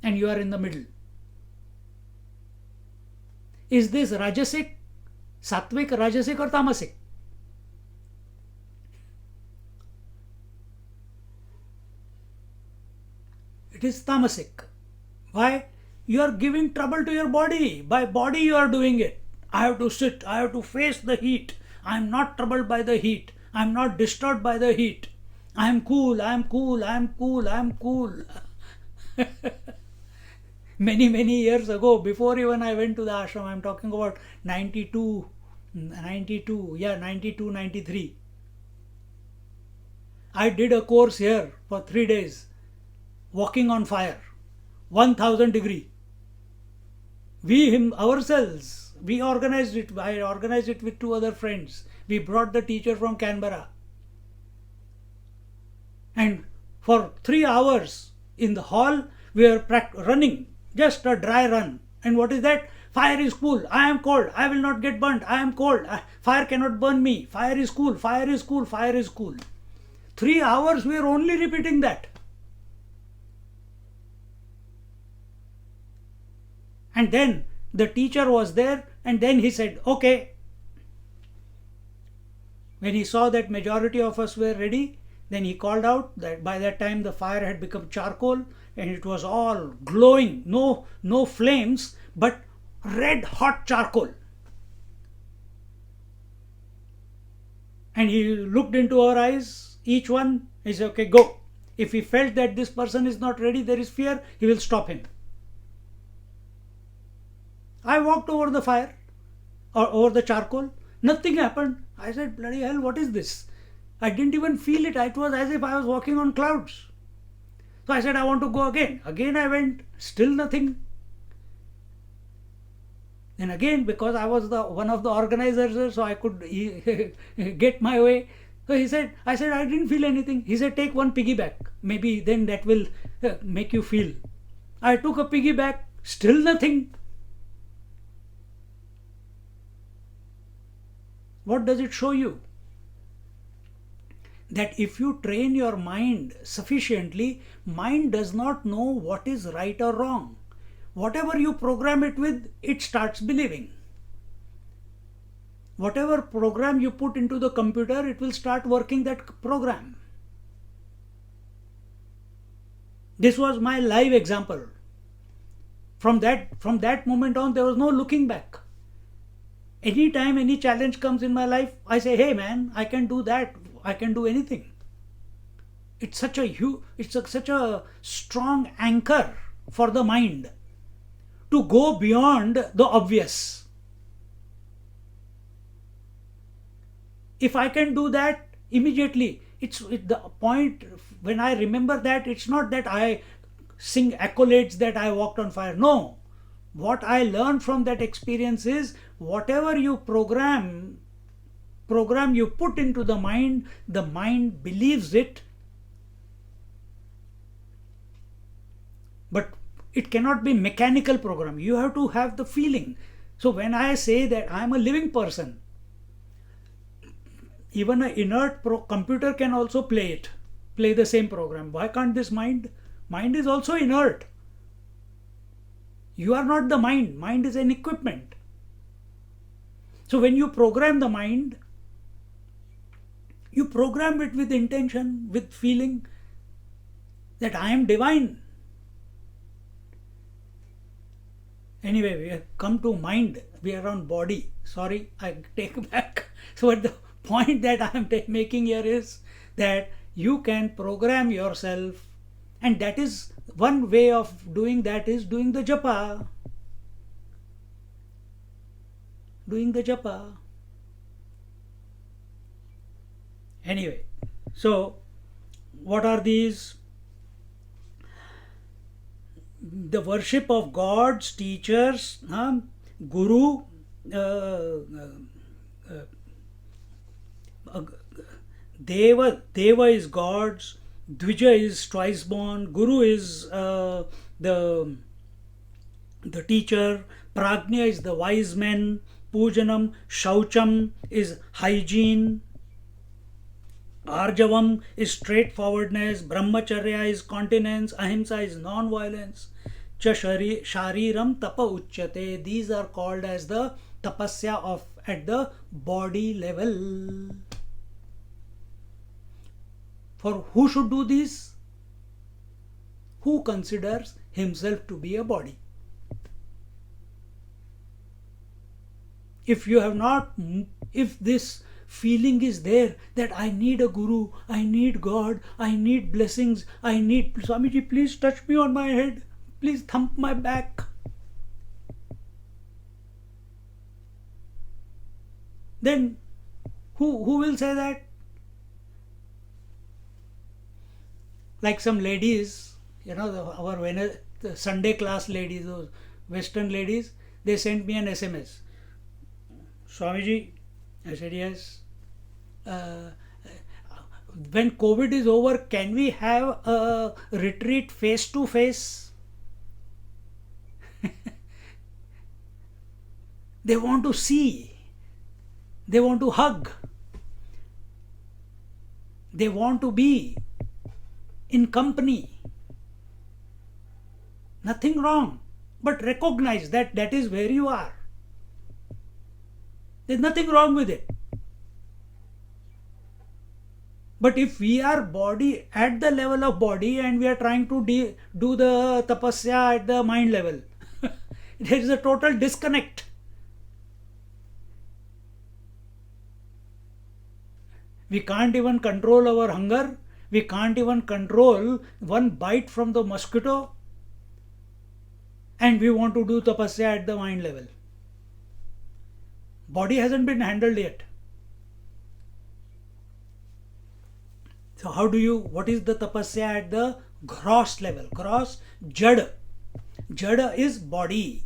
And you are in the middle. Is this Rajasic, Sattvic, Rajasic or Tamasic? It is tamasic. Why? You are giving trouble to your body. By body you are doing it. I have to sit. I have to face the heat. I am not troubled by the heat. I am not disturbed by the heat. I am cool. I am cool. I am cool. I am cool. Many years ago, before even I went to the ashram, I am talking about 92, 93. I did a course here for 3 days. Walking on fire, 1000 degree. Ourselves, we organized it. I organized it with 2 other friends. We brought the teacher from Canberra. And for 3 hours in the hall, we were running, just a dry run. And what is that? Fire is cool. I am cold. I will not get burnt. I am cold. Fire cannot burn me. Fire is cool. Fire is cool. Fire is cool. 3 hours we were only repeating that. And then the teacher was there, and then he said, okay. When he saw that majority of us were ready, then he called out that by that time the fire had become charcoal and it was all glowing, no flames, but red hot charcoal. And he looked into our eyes, each one, he said, okay, go. If he felt that this person is not ready, there is fear, he will stop him. I walked over the fire, or over the charcoal. Nothing happened. I said, bloody hell, what is this? I didn't even feel it. It was as if I was walking on clouds. So I said, I want to go again. Again I went, still nothing. Then again, because I was one of the organizers, so I could get my way. So I said, I didn't feel anything. He said, take one piggyback. Maybe then that will make you feel. I took a piggyback, still nothing. What does it show you? That if you train your mind sufficiently, mind does not know what is right or wrong. Whatever you program it with, it starts believing. Whatever program you put into the computer, it will start working that program. This was my live example. From that moment on, there was no looking back. Anytime any challenge comes in my life, I say, hey man, I can do that. I can do anything. It's such a strong anchor for the mind to go beyond the obvious. If I can do that immediately, it's the point when I remember that, it's not that I sing accolades that I walked on fire. No. What I learned from that experience is whatever you program you put into the mind believes it. But it cannot be mechanical program. You have to have the feeling. So when I say that I am a living person, even an inert computer can also play the same program. Why can't this mind? Mind is also inert. You are not the mind. Mind is an equipment. So when you program the mind, you program it with intention, with feeling. that I am divine. Anyway, we have come to mind. We are on body. Sorry, I take back. So, the point that I am making here is that you can program yourself, and that is one way of doing that is doing the japa. Doing the japa. Anyway, so what are these? The worship of gods, teachers, guru, Deva is gods, Dvija is twice born, Guru is the teacher, Prajna is the wise men, Pujanam, Shaucham is hygiene, Arjavam is straightforwardness, Brahmacharya is continence, Ahimsa is non-violence, Shariram Tapa Uchyate. These are called as the tapasya of at the body level. For who should do this? Who considers himself to be a body. If you have not, if this feeling is there that I need a guru, I need God, I need blessings, I need Swamiji, please touch me on my head, please thump my back. Then who will say that? Like some ladies, the Sunday class ladies, those Western ladies, they sent me an SMS. Swamiji, I said yes. When COVID is over, can we have a retreat face to face? They want to see. They want to hug. They want to be in company. Nothing wrong. But recognize that that is where you are. There's nothing wrong with it. But if we are body at the level of body and we are trying to do the tapasya at the mind level, there is a total disconnect. We can't even control our hunger. We can't even control one bite from the mosquito. And we want to do tapasya at the mind level. Body hasn't been handled yet. So what is the tapasya at the gross level? Gross, jada. Jada is body.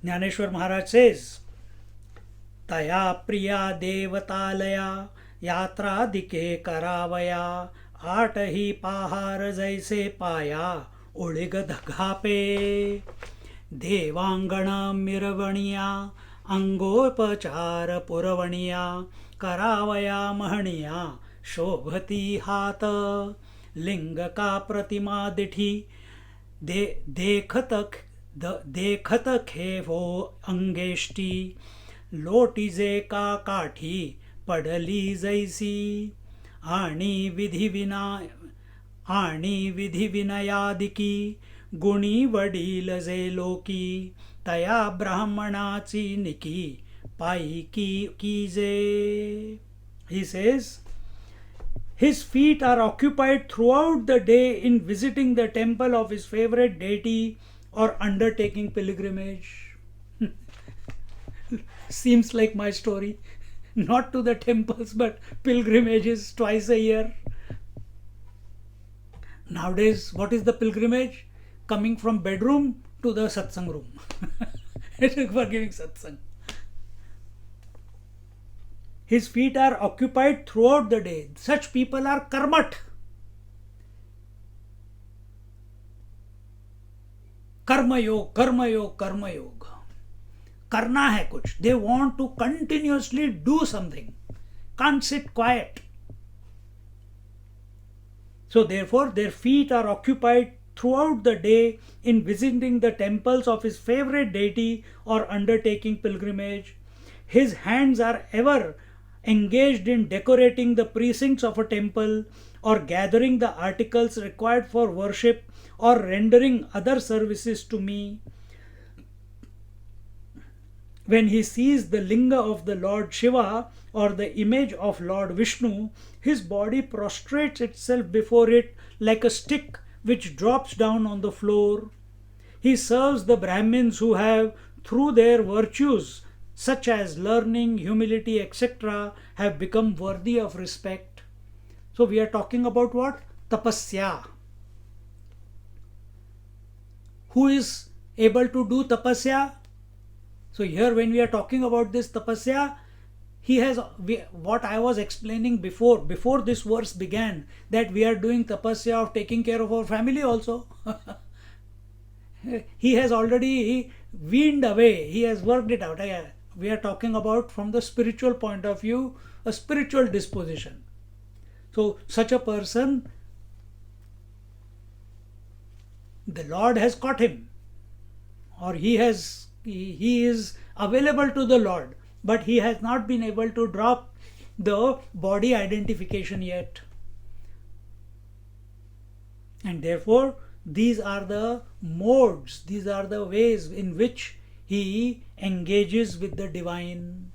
Jnaneshwar Maharaj says, Taya priya devatalaya yatra dike karavaya आठ pahar jaise paya उड़िग धघापे देवांगना मिरवणिया अंगोपचार पुरवणिया करावया महणिया शोभती हाथ लिंग का प्रतिमा दिठी देखत खेवो अंगेष्टी लोटीजे का काठी पडली जैसी आणि विधि विनयादिकी गुणी वडील जे लोकी तया ब्राह्मणाची निकी पाई कीजे. He says, his feet are occupied throughout the day in visiting the temple of his favorite deity or undertaking pilgrimage. Seems like my story. Not to the temples, but pilgrimages twice a year. Nowadays, what is the pilgrimage? Coming from bedroom to the satsang room. For giving satsang. His feet are occupied throughout the day. Such people are karmat. Karma yog, karma yog, karma yog. Karna hai kuch. They want to continuously do something. Can't sit quiet. So therefore their feet are occupied throughout the day in visiting the temples of his favorite deity or undertaking pilgrimage. His hands are ever engaged in decorating the precincts of a temple or gathering the articles required for worship, or rendering other services to me. When he sees the linga of the Lord Shiva or the image of Lord Vishnu, his body prostrates itself before it like a stick which drops down on the floor. He serves the Brahmins who have, through their virtues, such as learning, humility, etc., have become worthy of respect. So we are talking about what? Tapasya. Who is able to do tapasya? So here when we are talking about this tapasya, what I was explaining before this verse began, that we are doing tapasya of taking care of our family also. He has already weaned away, he has worked it out. We are talking about from the spiritual point of view, a spiritual disposition. So such a person, the Lord has caught him, or he is available to the Lord, but he has not been able to drop the body identification yet. And therefore these are the modes, these are the ways in which he engages with the divine,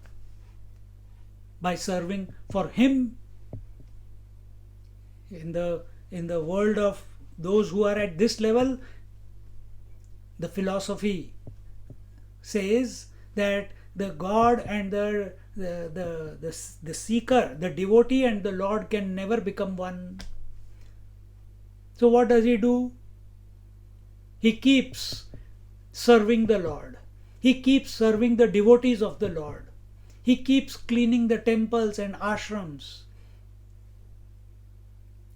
by serving for him. In the world of those who are at this level, the philosophy says that the God and the seeker, the devotee and the Lord can never become one. So what does he do? He keeps serving the Lord. He keeps serving the devotees of the Lord. He keeps cleaning the temples and ashrams.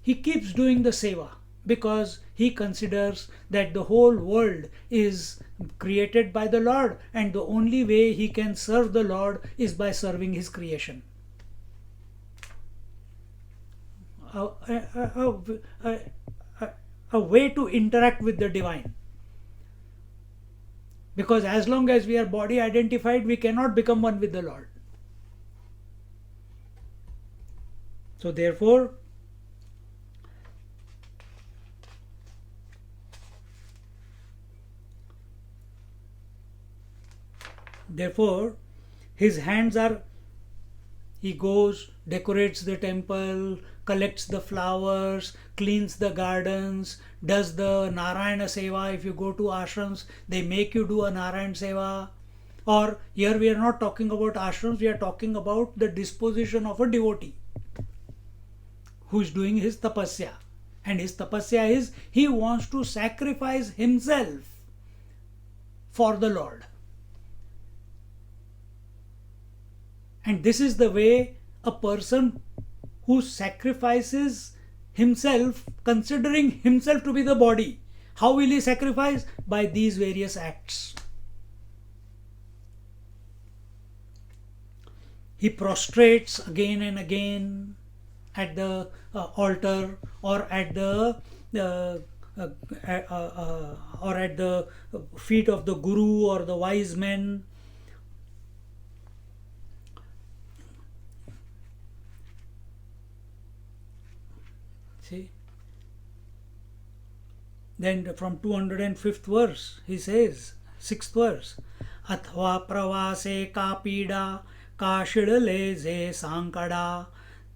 He keeps doing the seva because he considers that the whole world is created by the Lord, and the only way he can serve the Lord is by serving his creation. A way to interact with the divine. Because as long as we are body identified, we cannot become one with the Lord. So therefore, his hands are, he goes, decorates the temple, collects the flowers, cleans the gardens, does the Narayana Seva. If you go to ashrams, they make you do a Narayana Seva. Or here we are not talking about ashrams, we are talking about the disposition of a devotee who is doing his tapasya. And his tapasya is, he wants to sacrifice himself for the Lord. And this is the way a person who sacrifices himself, considering himself to be the body. How will he sacrifice? By these various acts. He prostrates again and again at the altar, or at the feet of the Guru or the wise men. See? Then from 205th verse, he says, 6th verse, Athva pravase ka pida ka shidale ze sankada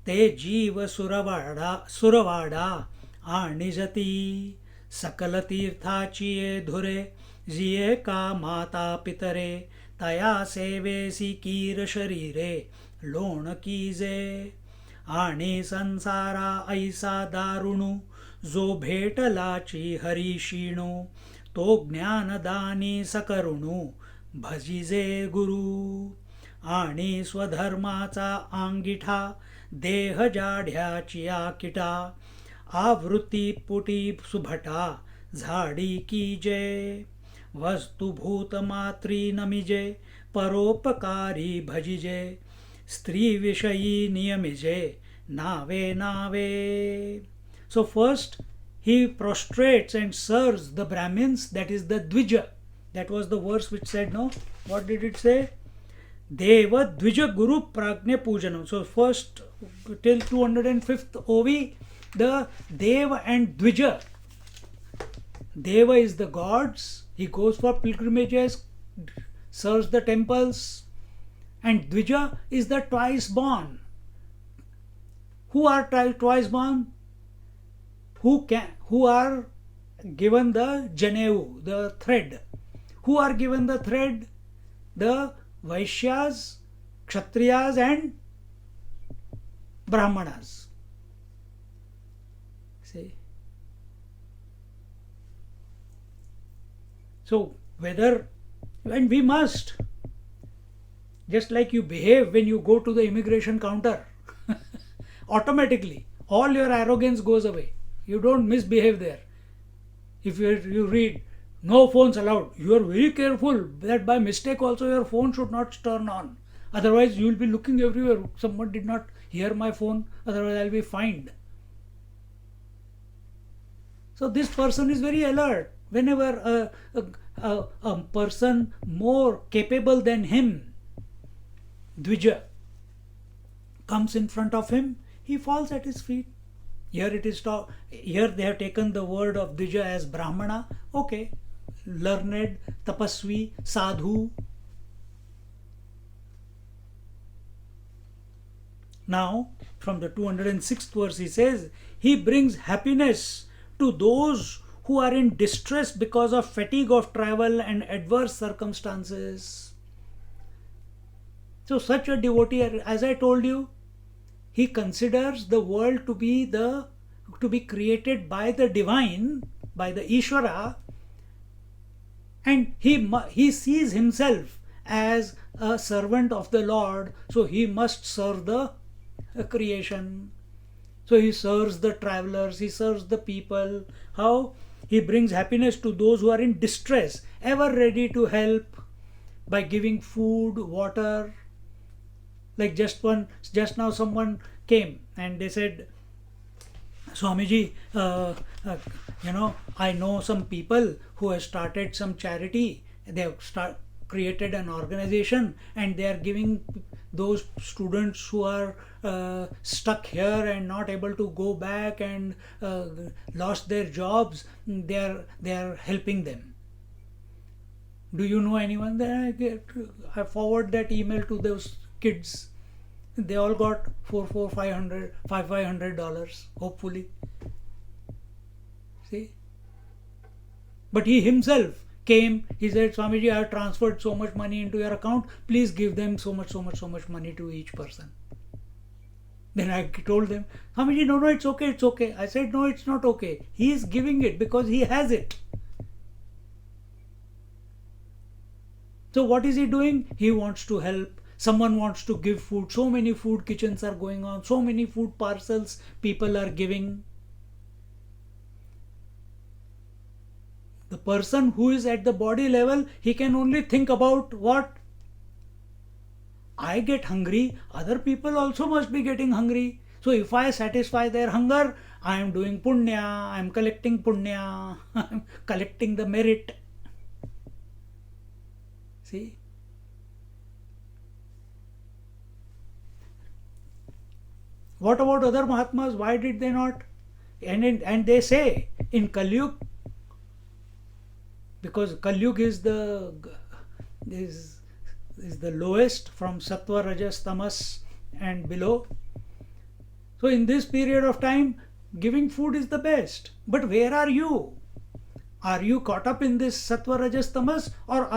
te jiva suravada anijati sakala tirtha chiye dhure jiye ka mata pitare taya seve sikir sharire lon kize आणि संसारा ऐसा दारुणू जो भेटलाची हरिशीणू तो ज्ञानदानी सकरुणू भजिजे गुरु आणि स्वधर्माचा अंगिठा देह जाढ्याची आकिटा आवृत्ती पुटी सुभटा झाडी कीजे वस्तुभूत मात्री नमिजे परोपकारी भजिजे स्त्री विषयी नियमिजे नावे नावे. So first he prostrates and serves the Brahmins, that is the Dvija. That was the verse which said, no? What did it say? Deva Dvija Guru Prajna Pujanam. So first till 205th OV, the Deva and Dvija. Deva is the gods, he goes for pilgrimages, serves the temples, and Dvija is the twice born. Who are twice born? Who are given the Janeu, the thread. Who are given the thread? The Vaishyas, Kshatriyas and Brahmanas. See? So whether, and we must, just like you behave when you go to the immigration counter, automatically all your arrogance goes away. You don't misbehave there. If you read no phones allowed, you are very careful that by mistake also your phone should not turn on. Otherwise you will be looking everywhere. Someone did not hear my phone, otherwise I will be fined. So this person is very alert. Whenever a person more capable than him, Dvija, comes in front of him, he falls at his feet. Here here they have taken the word of Dvija as Brahmana. Okay, learned, tapasvi, sadhu. Now, from the 206th verse, he says, he brings happiness to those who are in distress because of fatigue of travel and adverse circumstances. So such a devotee, as I told you, he considers the world to be created by the divine, by the Ishvara, and he sees himself as a servant of the Lord, so he must serve the creation. So he serves the travelers, he serves the people. How? He brings happiness to those who are in distress, ever ready to help by giving food, water. Like just now someone came and they said, Swamiji, I know some people who have started some charity. They have created an organization and they are giving those students who are stuck here and not able to go back and lost their jobs, they are helping them. Do you know anyone? Then I forward that email to those kids. They all got $500 hopefully. See? But he himself came, he said, Swamiji, I have transferred so much money into your account, please give them so much money to each person. Then I told them, Swamiji, no, it's okay. I said, no, it's not okay. He is giving it because he has it. So what is he doing? He wants to help. Someone wants to give food. So many food kitchens are going on. So many food parcels people are giving. The person who is at the body level, he can only think about what? I get hungry, other people also must be getting hungry. So if I satisfy their hunger, I am doing punya, I am collecting punya, I am collecting the merit. See? What about other Mahatmas? Why did they not? And they say in Kali Yuga, because Kali Yuga is the lowest from Sattva, Rajas, Tamas and below. So in this period of time, giving food is the best. But where are you? Are you caught up in this Sattva, Rajas, Tamas, or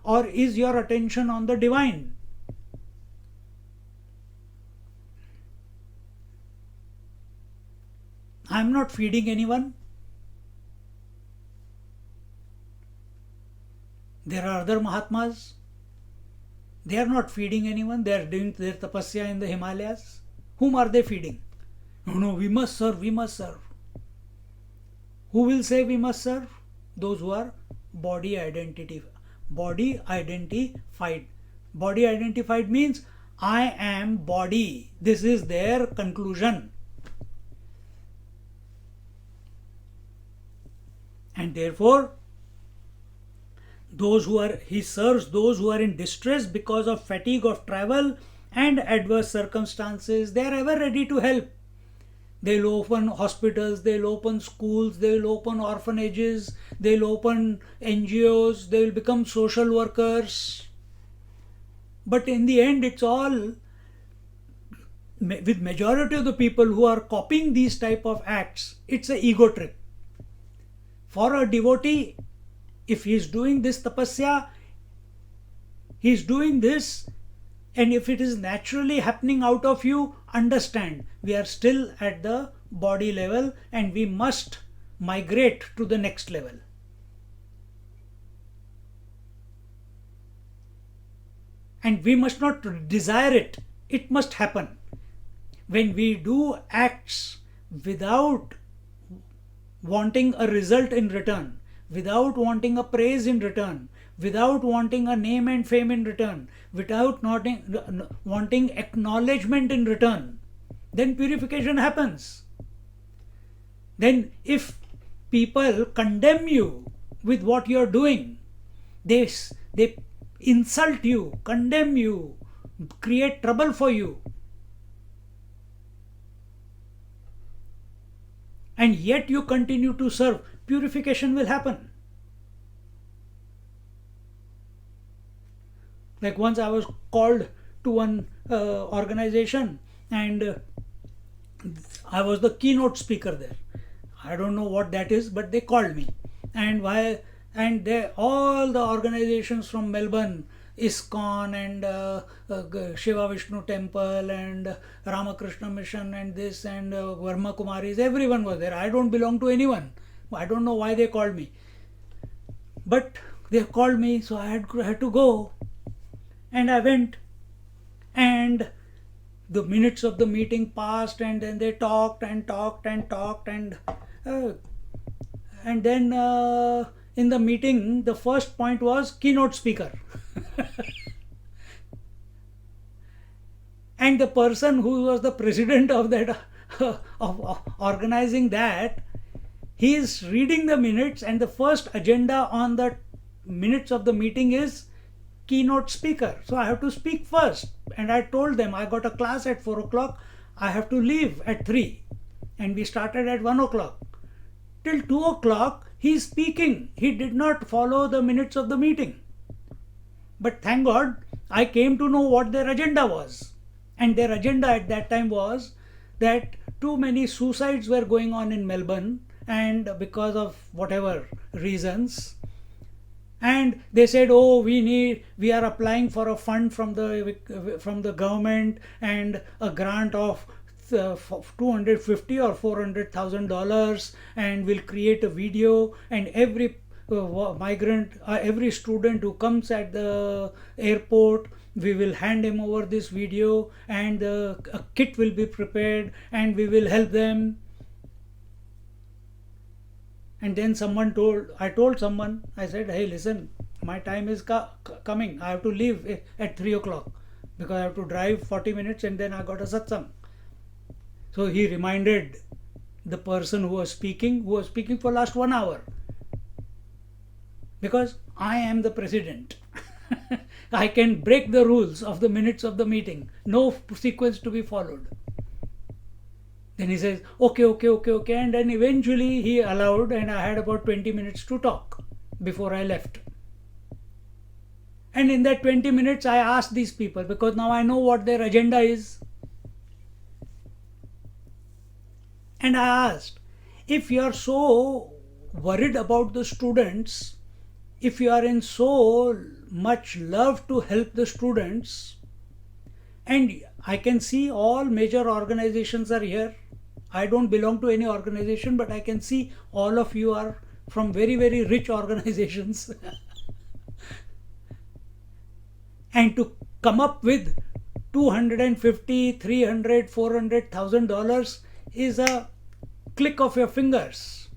or is your attention on the divine? I am not feeding anyone. There are other Mahatmas. They are not feeding anyone. They are doing their tapasya in the Himalayas. Whom are they feeding? No, we must serve. Who will say we must serve? Those who are body identified. Body identified means I am body. This is their conclusion. And therefore, he serves those who are in distress because of fatigue of travel and adverse circumstances. They are ever ready to help. They'll open hospitals, they'll open schools, they'll open orphanages, they'll open NGOs, they'll become social workers. But in the end, it's all, with majority of the people who are copying these type of acts, it's a ego trip. For a devotee, if he is doing this tapasya, he is doing this, and if it is naturally happening out of you, understand, we are still at the body level and we must migrate to the next level. And we must not desire it, it must happen. When we do acts without wanting a result in return, without wanting a praise in return, without wanting a name and fame in return, without wanting acknowledgement in return, then purification happens. Then if people condemn you with what you are doing, they insult you, condemn you, create trouble for you, and yet you continue to serve, purification will happen. Like once I was called to one organization, and I was the keynote speaker there. I don't know what that is, but they called me. And all the organizations from Melbourne, ISKCON and Shiva Vishnu Temple and Ramakrishna Mission and this and Varma Kumaris, everyone was there. I don't belong to anyone. I don't know why they called me. But they called me, so I had to go. And I went, and the minutes of the meeting passed, and then they talked and talked and talked, and then in the meeting, the first point was keynote speaker. And the person who was the president of that of organizing that, he is reading the minutes, and the first agenda on the minutes of the meeting is keynote speaker. So I have to speak first, and I told them I got a class at 4 o'clock, I have to leave at 3, and we started at 1 o'clock. Till 2 o'clock he is speaking. He did not follow the minutes of the meeting. But thank God I came to know what their agenda was. And their agenda at that time was that too many suicides were going on in Melbourne, and because of whatever reasons. And they said, oh, we are applying for a fund from the government, and a grant of $250 or $400,000, and we'll create a video, and every migrant, every student who comes at the airport, we will hand him over this video, and a kit will be prepared, and we will help them. And then I told someone, I said, hey, listen, my time is coming. I have to leave at 3 o'clock because I have to drive 40 minutes and then I got a satsang. So he reminded the person who was speaking for last 1 hour. Because I am the president. I can break the rules of the minutes of the meeting. No sequence to be followed. Then he says, okay. And then eventually he allowed, and I had about 20 minutes to talk before I left. And in that 20 minutes, I asked these people, because now I know what their agenda is. And I asked, if you are so worried about the students, if you are in so much love to help the students, and I can see all major organizations are here. I don't belong to any organization, but I can see all of you are from very, very rich organizations. And to come up with $250, $300, $400,000 is a click of your fingers.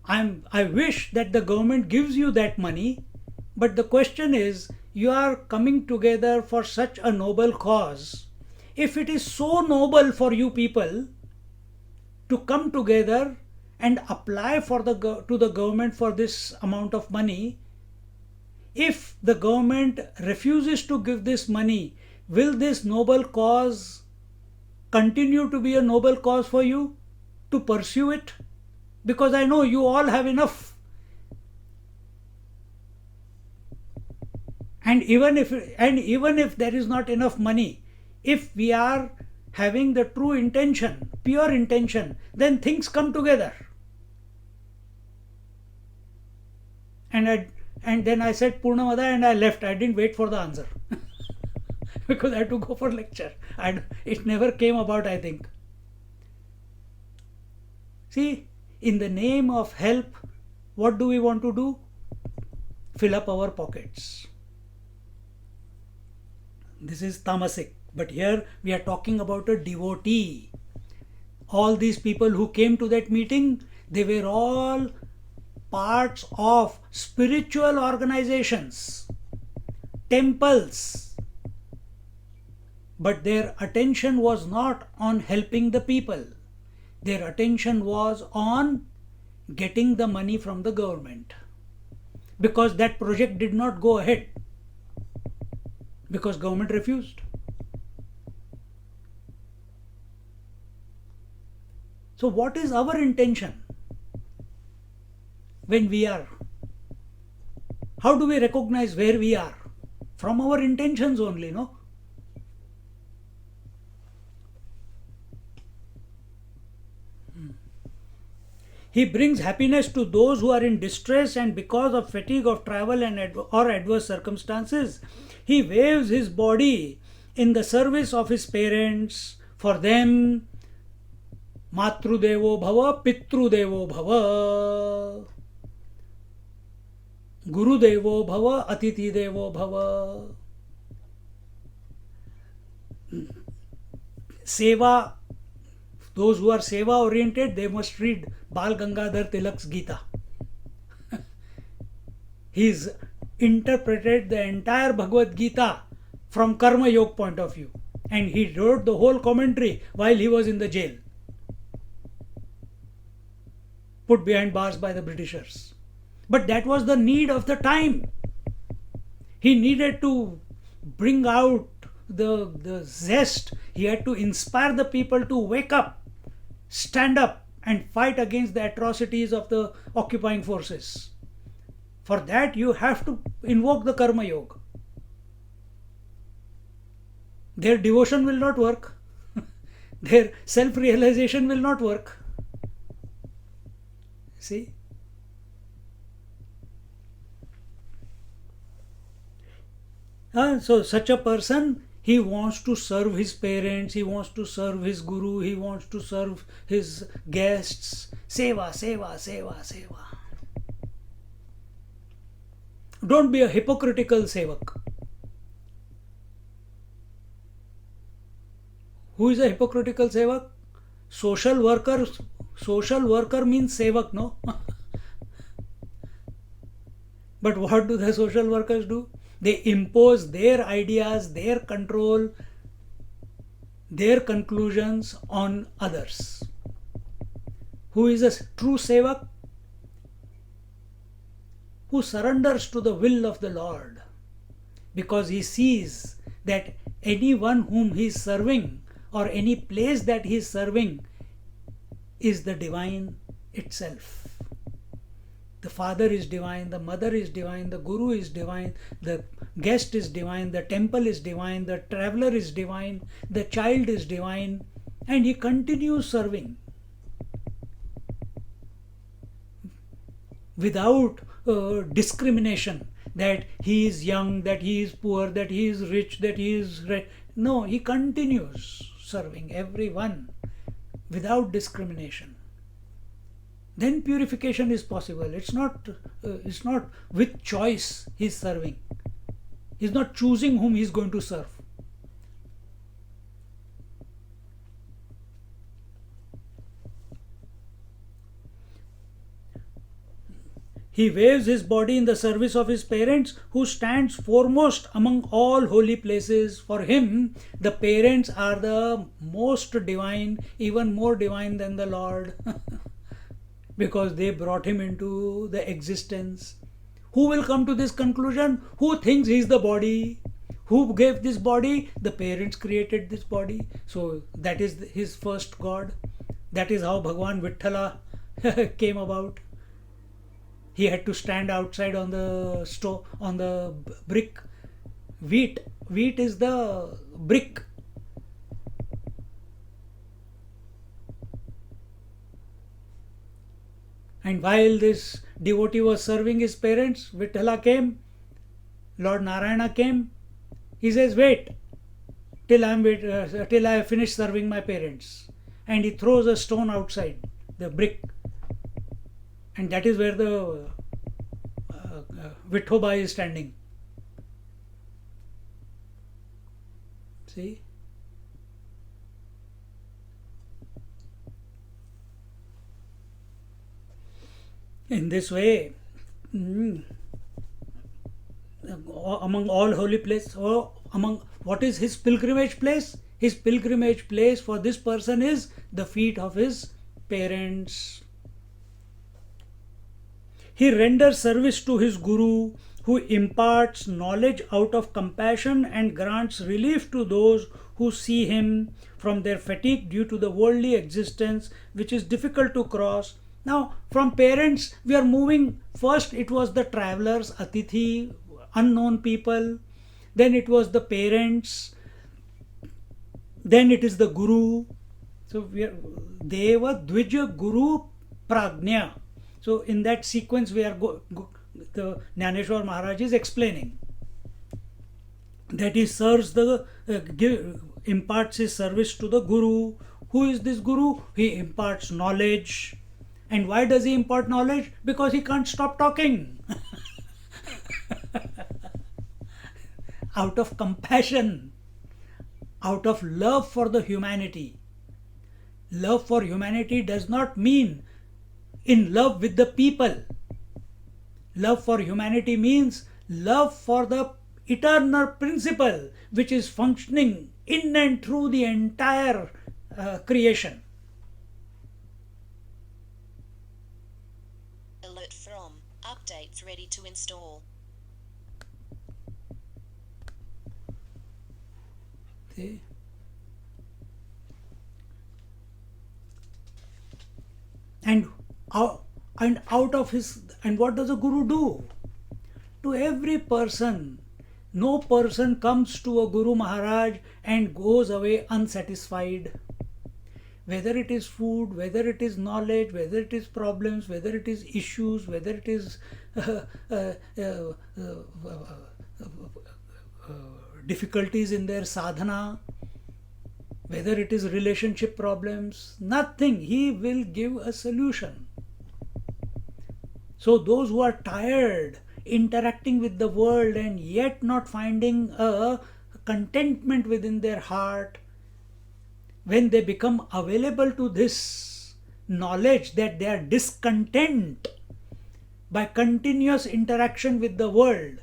I wish that the government gives you that money, but the question is, you are coming together for such a noble cause. If it is so noble for you people to come together and apply to the government for this amount of money, if the government refuses to give this money, will this noble cause continue to be a noble cause for you to pursue it? Because I know you all have enough. And even if there is not enough money, if we are having the true intention, pure intention, then things come together. And then I said Purnamada and I left. I didn't wait for the answer because I had to go for lecture. It never came about, I think. See, in the name of help, what do we want to do? Fill up our pockets. This is tamasic. But here we are talking about a devotee. All these people who came to that meeting, they were all parts of spiritual organizations, temples. But their attention was not on helping the people. Their attention was on getting the money from the government. Because that project did not go ahead. Because government refused. So what is our intention when we are? How do we recognize where we are? From our intentions only, no? He brings happiness to those who are in distress, and because of fatigue of travel or adverse circumstances, he waves his body in the service of his parents. For them, Matrudevo Bhava, Pitrudevo Bhava, Gurudevo Bhava, Atiti Devo Bhava. Seva, those who are seva oriented, they must read Bal Gangadhar Tilak's Gita. He's interpreted the entire Bhagavad Gita from Karma Yoga point of view, and he wrote the whole commentary while he was in the jail, put behind bars by the Britishers. But that was the need of the time. He needed to bring out the zest. He had to inspire the people to wake up, stand up and fight against the atrocities of the occupying forces. For that you have to invoke the Karma Yoga. Their devotion will not work. Their self-realization will not work. See? So such a person, he wants to serve his parents, he wants to serve his guru, he wants to serve his guests. Seva, seva, seva, seva. Don't be a hypocritical sevak. Who is a hypocritical sevak? Social worker. Social worker means sevak, no? But what do the social workers do? They impose their ideas, their control, their conclusions on others. Who is a true sevak? Who surrenders to the will of the Lord, because he sees that anyone whom he is serving or any place that he is serving is the divine itself. The father is divine, the mother is divine, the guru is divine, the guest is divine, the temple is divine, the traveler is divine, the child is divine, and he continues serving without discrimination, that he is young, that he is poor, that he is rich, that he is no, he continues serving everyone without discrimination. Then purification is possible. It's not with choice he is serving. He is not choosing whom he is going to serve. He waves his body in the service of his parents, who stands foremost among all holy places. For him, the parents are the most divine, even more divine than the Lord, because they brought him into the existence. Who will come to this conclusion? Who thinks he is the body? Who gave this body? The parents created this body. So that is his first God. That is how Bhagwan Vithala came about. He had to stand outside on the on the brick. Wheat is the brick. And while this devotee was serving his parents, Vithala came, Lord Narayana came. He says, wait till I finish serving my parents. And he throws a stone outside, the brick. And that is where the Vithoba is standing. See? In this way, among all holy places, or among what is his pilgrimage place? His pilgrimage place for this person is the feet of his parents. He renders service to his Guru, who imparts knowledge out of compassion and grants relief to those who see him from their fatigue due to the worldly existence which is difficult to cross. Now, from parents, we are moving. First, it was the travelers, Atithi, unknown people. Then it was the parents. Then it is the Guru. So, we are Deva, Dvija, Guru, Prajna. So, in that sequence, we are the Jnaneshwar Maharaj is explaining that he serves imparts his service to the Guru. Who is this Guru? He imparts knowledge. And why does he impart knowledge? Because he can't stop talking. Out of compassion, out of love for the humanity. Love for humanity does not mean in love with the people. Love for humanity means love for the eternal principle which is functioning in and through the entire creation. Alert from updates ready to install. See? And out of his, and what does a Guru do? To every person, no person comes to a Guru Maharaj and goes away unsatisfied. Whether it is food, whether it is knowledge, whether it is problems, whether it is issues, whether it is difficulties in their sadhana, whether it is relationship problems, nothing. He will give a solution. So those who are tired interacting with the world and yet not finding a contentment within their heart, when they become available to this knowledge that they are discontent by continuous interaction with the world,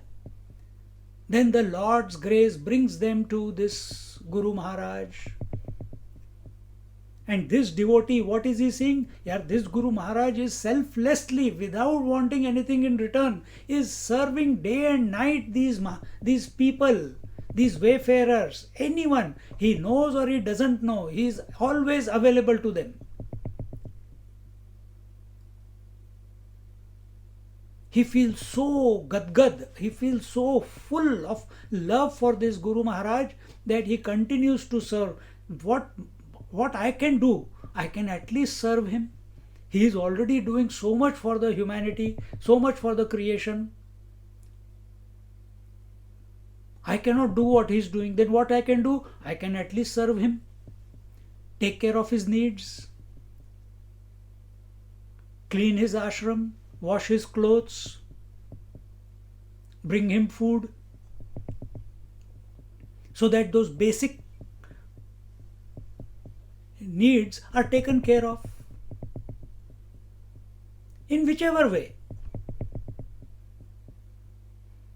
then the Lord's grace brings them to this Guru Maharaj. And this devotee, what is he saying? Yeah, this Guru Maharaj is selflessly, without wanting anything in return, is serving day and night these people, these wayfarers, anyone. He knows or he doesn't know. He is always available to them. He feels so gadgad, he feels so full of love for this Guru Maharaj that he continues to serve. What I can do, I can at least serve him. He is already doing so much for the humanity, so much for the creation. I cannot do what he is doing. Then what I can do? I can at least serve him, take care of his needs, clean his ashram, wash his clothes, bring him food, so that those basic needs are taken care of in whichever way.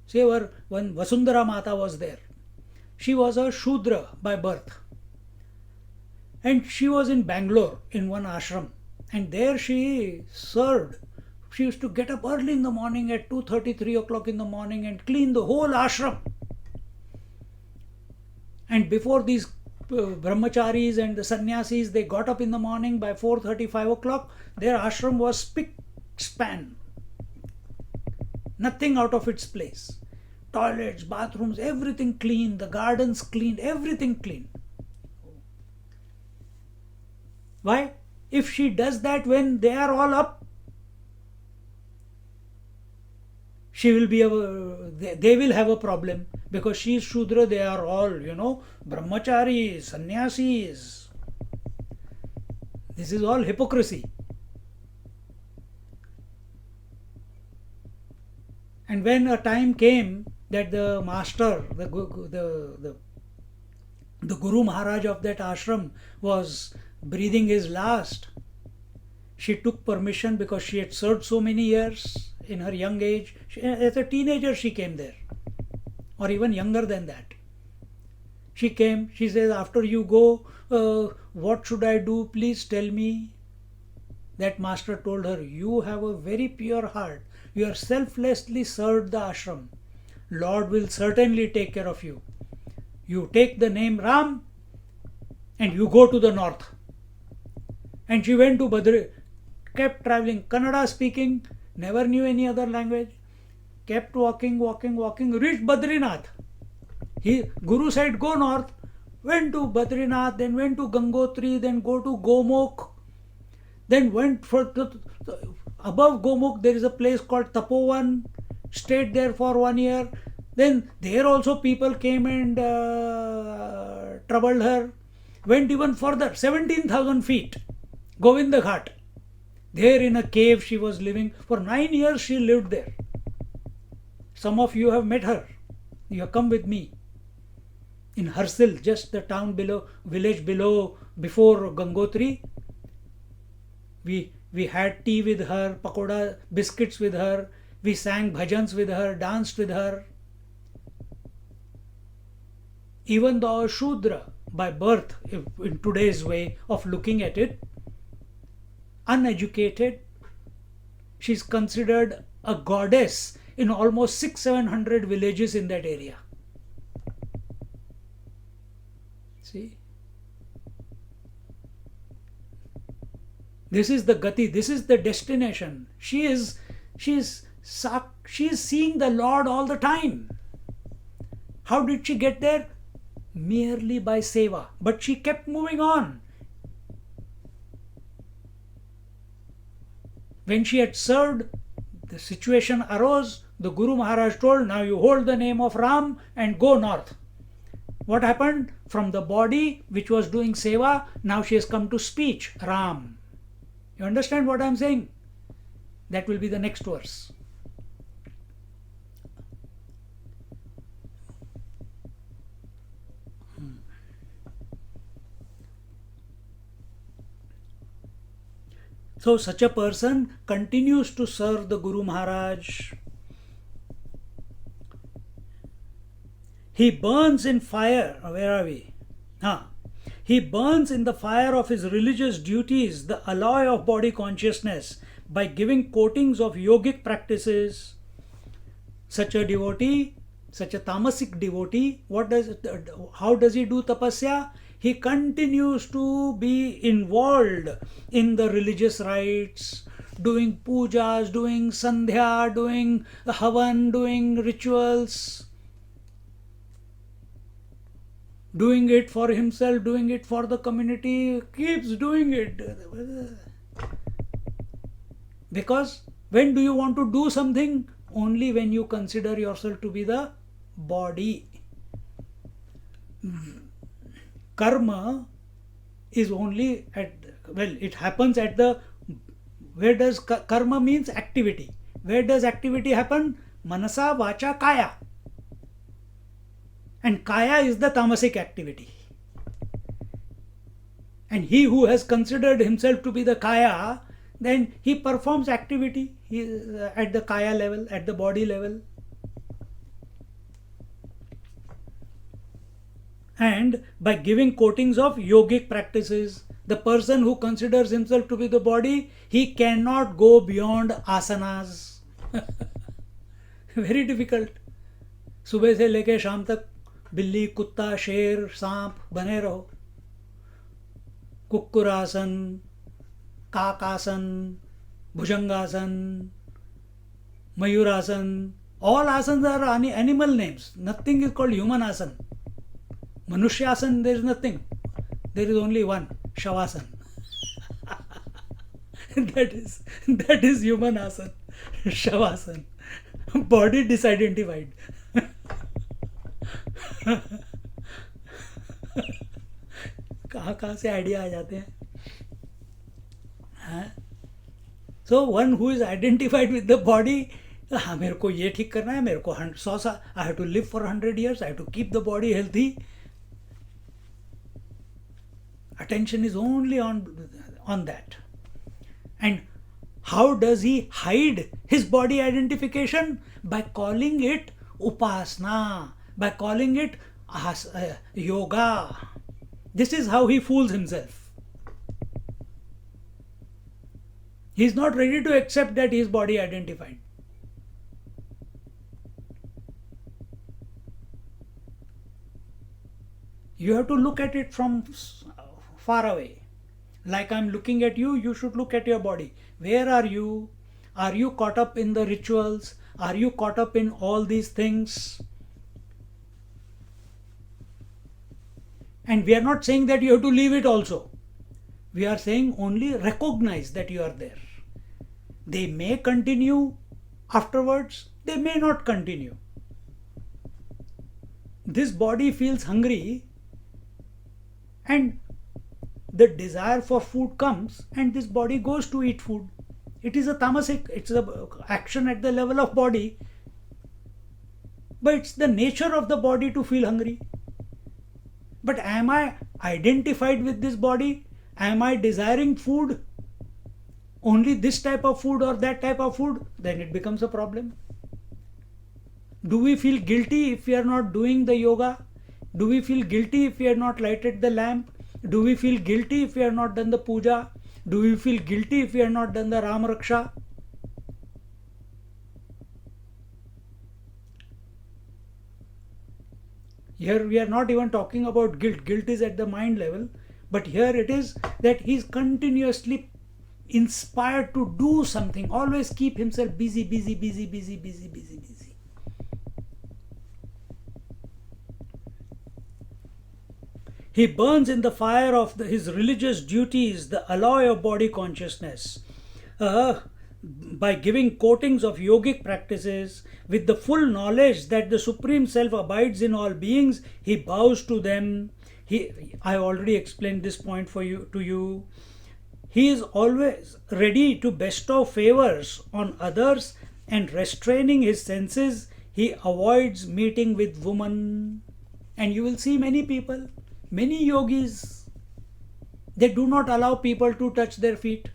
Say when Vasundhara Mata was there, she was a Shudra by birth, and she was in Bangalore in one ashram, and there she served. She used to get up early in the morning at 2:30, 3 o'clock in the morning and clean the whole ashram. And before these brahmacharis and the sannyasis, they got up in the morning by 4:30, 5 o'clock, their ashram was spick span. Nothing out of its place. Toilets, bathrooms, everything clean, the gardens clean, everything clean. Why? If she does that when they are all up, she will be they will have a problem, because she is Shudra, they are all, brahmacharis, sannyasis. This is all hypocrisy. And when a time came that the master, the Guru Maharaj of that ashram was breathing his last, she took permission, because she had served so many years in her young age. As a teenager she came there, or even younger than that. She came, she says, after you go, what should I do? Please tell me. That master told her, you have a very pure heart. You are selflessly served the ashram. Lord will certainly take care of you. You take the name Ram and you go to the north. And she went to Badri, kept traveling, Kannada speaking, never knew any other language, kept walking, reached Badrinath. Guru said, go north, went to Badrinath, then went to Gangotri, then go to Gomukh, then went above Gomukh, there is a place called Tapovan, stayed there for 1 year. Then there also people came and troubled her. Went even further, 17,000 feet, Govinda Ghat. There in a cave she was living. For 9 years she lived there. Some of you have met her. You have come with me. In Harsil, just the town below, village below, before Gangotri, we had tea with her, pakoda, biscuits with her, we sang bhajans with her, danced with her. Even though a Shudra by birth, in today's way of looking at it, uneducated, she's considered a goddess in almost 600-700 villages in that area. See? This is the gati, this is the destination. She is seeing the Lord all the time. How did she get there? Merely by seva. But she kept moving on. When she had served, the situation arose. The Guru Maharaj told, now you hold the name of Ram and go north. What happened? From the body which was doing seva, now she has come to speech, Ram. You understand what I am saying? That will be the next verse. So such a person continues to serve the Guru Maharaj. He burns in fire. Where are we? He burns in the fire of his religious duties, the alloy of body consciousness, by giving coatings of yogic practices. Such a devotee, such a tamasic devotee, how does he do tapasya? He continues to be involved in the religious rites, doing pujas, doing sandhya, doing havan, doing rituals, doing it for himself, doing it for the community, keeps doing it. Because when do you want to do something? Only when you consider yourself to be the body. Karma is only it happens at the, where does karma means activity. Where does activity happen? Manasa, vacha, kaya. And kaya is the tamasic activity. And he who has considered himself to be the kaya, then he performs activity at the kaya level, at the body level. And by giving coatings of yogic practices, the person who considers himself to be the body, he cannot go beyond asanas. Very difficult. सुबह से लेके शाम तक बिल्ली, कुत्ता, शेर, सांप बने रहो. कुक्कुरासन, काकासन, Bhujangasan, Mayurasan, all asanas are animal names. Nothing is called human asan. Manushyasan, there is nothing. There is only one, Shavasan. that is human asan, Shavasan. Body disidentified. कहाँ से आइडिया आ जाते हैं. So one who is identified with the body, हाँ मेरे को ये ठीक करना है, मेरे को 100 साल, I have to live for 100 years, I have to keep the body healthy. Attention is only on that. And how does he hide his body identification? By calling it upasana, by calling it yoga. This is how he fools himself. He is not ready to accept that he is body identified. You have to look at it from far away. Like I am looking at you, you should look at your body. Where are you? Are you caught up in the rituals? Are you caught up in all these things? And we are not saying that you have to leave it also. We are saying only recognize that you are there. They may continue afterwards, they may not continue. This body feels hungry and the desire for food comes and this body goes to eat food. It is a tamasic, it's an action at the level of body, but it's the nature of the body to feel hungry. But am I identified with this body? Am I desiring food? Only this type of food or that type of food? Then it becomes a problem. Do we feel guilty if we are not doing the yoga? Do we feel guilty if we have not lighted the lamp? Do we feel guilty if we have not done the puja? Do we feel guilty if we have not done the Ram Raksha? Here we are not even talking about guilt. Guilt is at the mind level. But here it is that he is continuously inspired to do something. Always keep himself busy. He burns in the fire of his religious duties, the alloy of body consciousness. By giving coatings of yogic practices, with the full knowledge that the Supreme Self abides in all beings, he bows to them. I already explained this point to you. He is always ready to bestow favors on others, and restraining his senses, he avoids meeting with women. And you will see many people, many yogis, they do not allow people to touch their feet.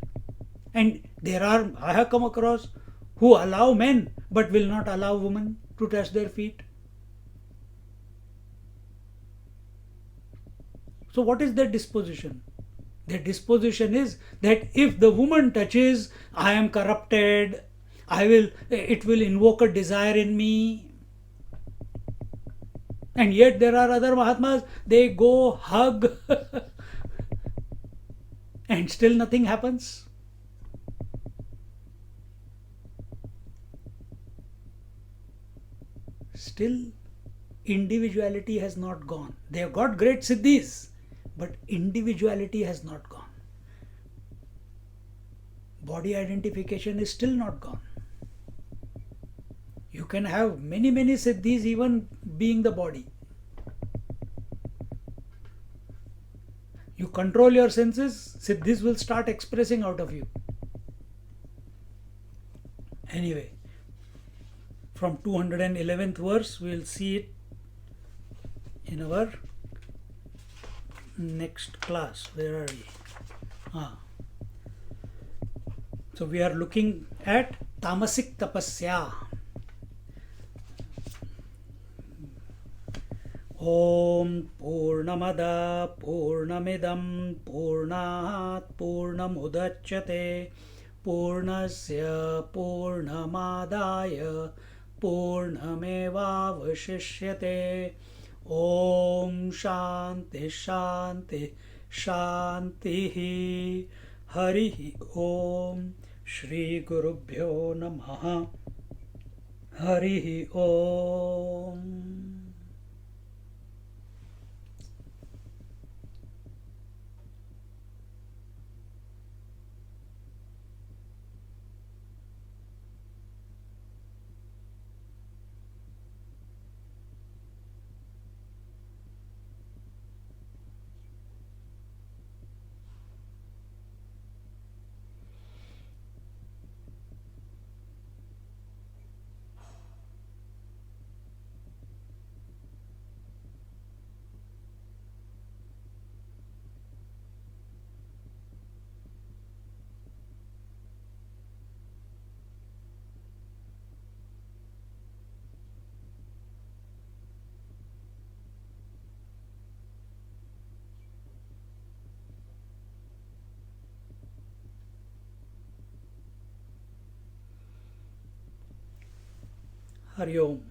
And I have come across who allow men but will not allow women to touch their feet. So what is their disposition? Their disposition is that if the woman touches, I am corrupted, it will invoke a desire in me. And yet there are other Mahatmas, they go hug and still nothing happens. Still individuality has not gone. They have got great siddhis, but individuality has not gone. Body identification is still not gone. You can have many siddhis even being the body. You control your senses, siddhis will start expressing out of you. Anyway, from 211th verse, we will see it in our next class. Where are we? So we are looking at tamasic tapasya. Om Purnamada Purnamidam Purnat Purnamudachyate Purnasya Purnamadaya Purnamevavashishyate Om Shanti Shanti Shanti. Hari Om. Shri Gurubhyo Namaha. Hari Om. Hari Om.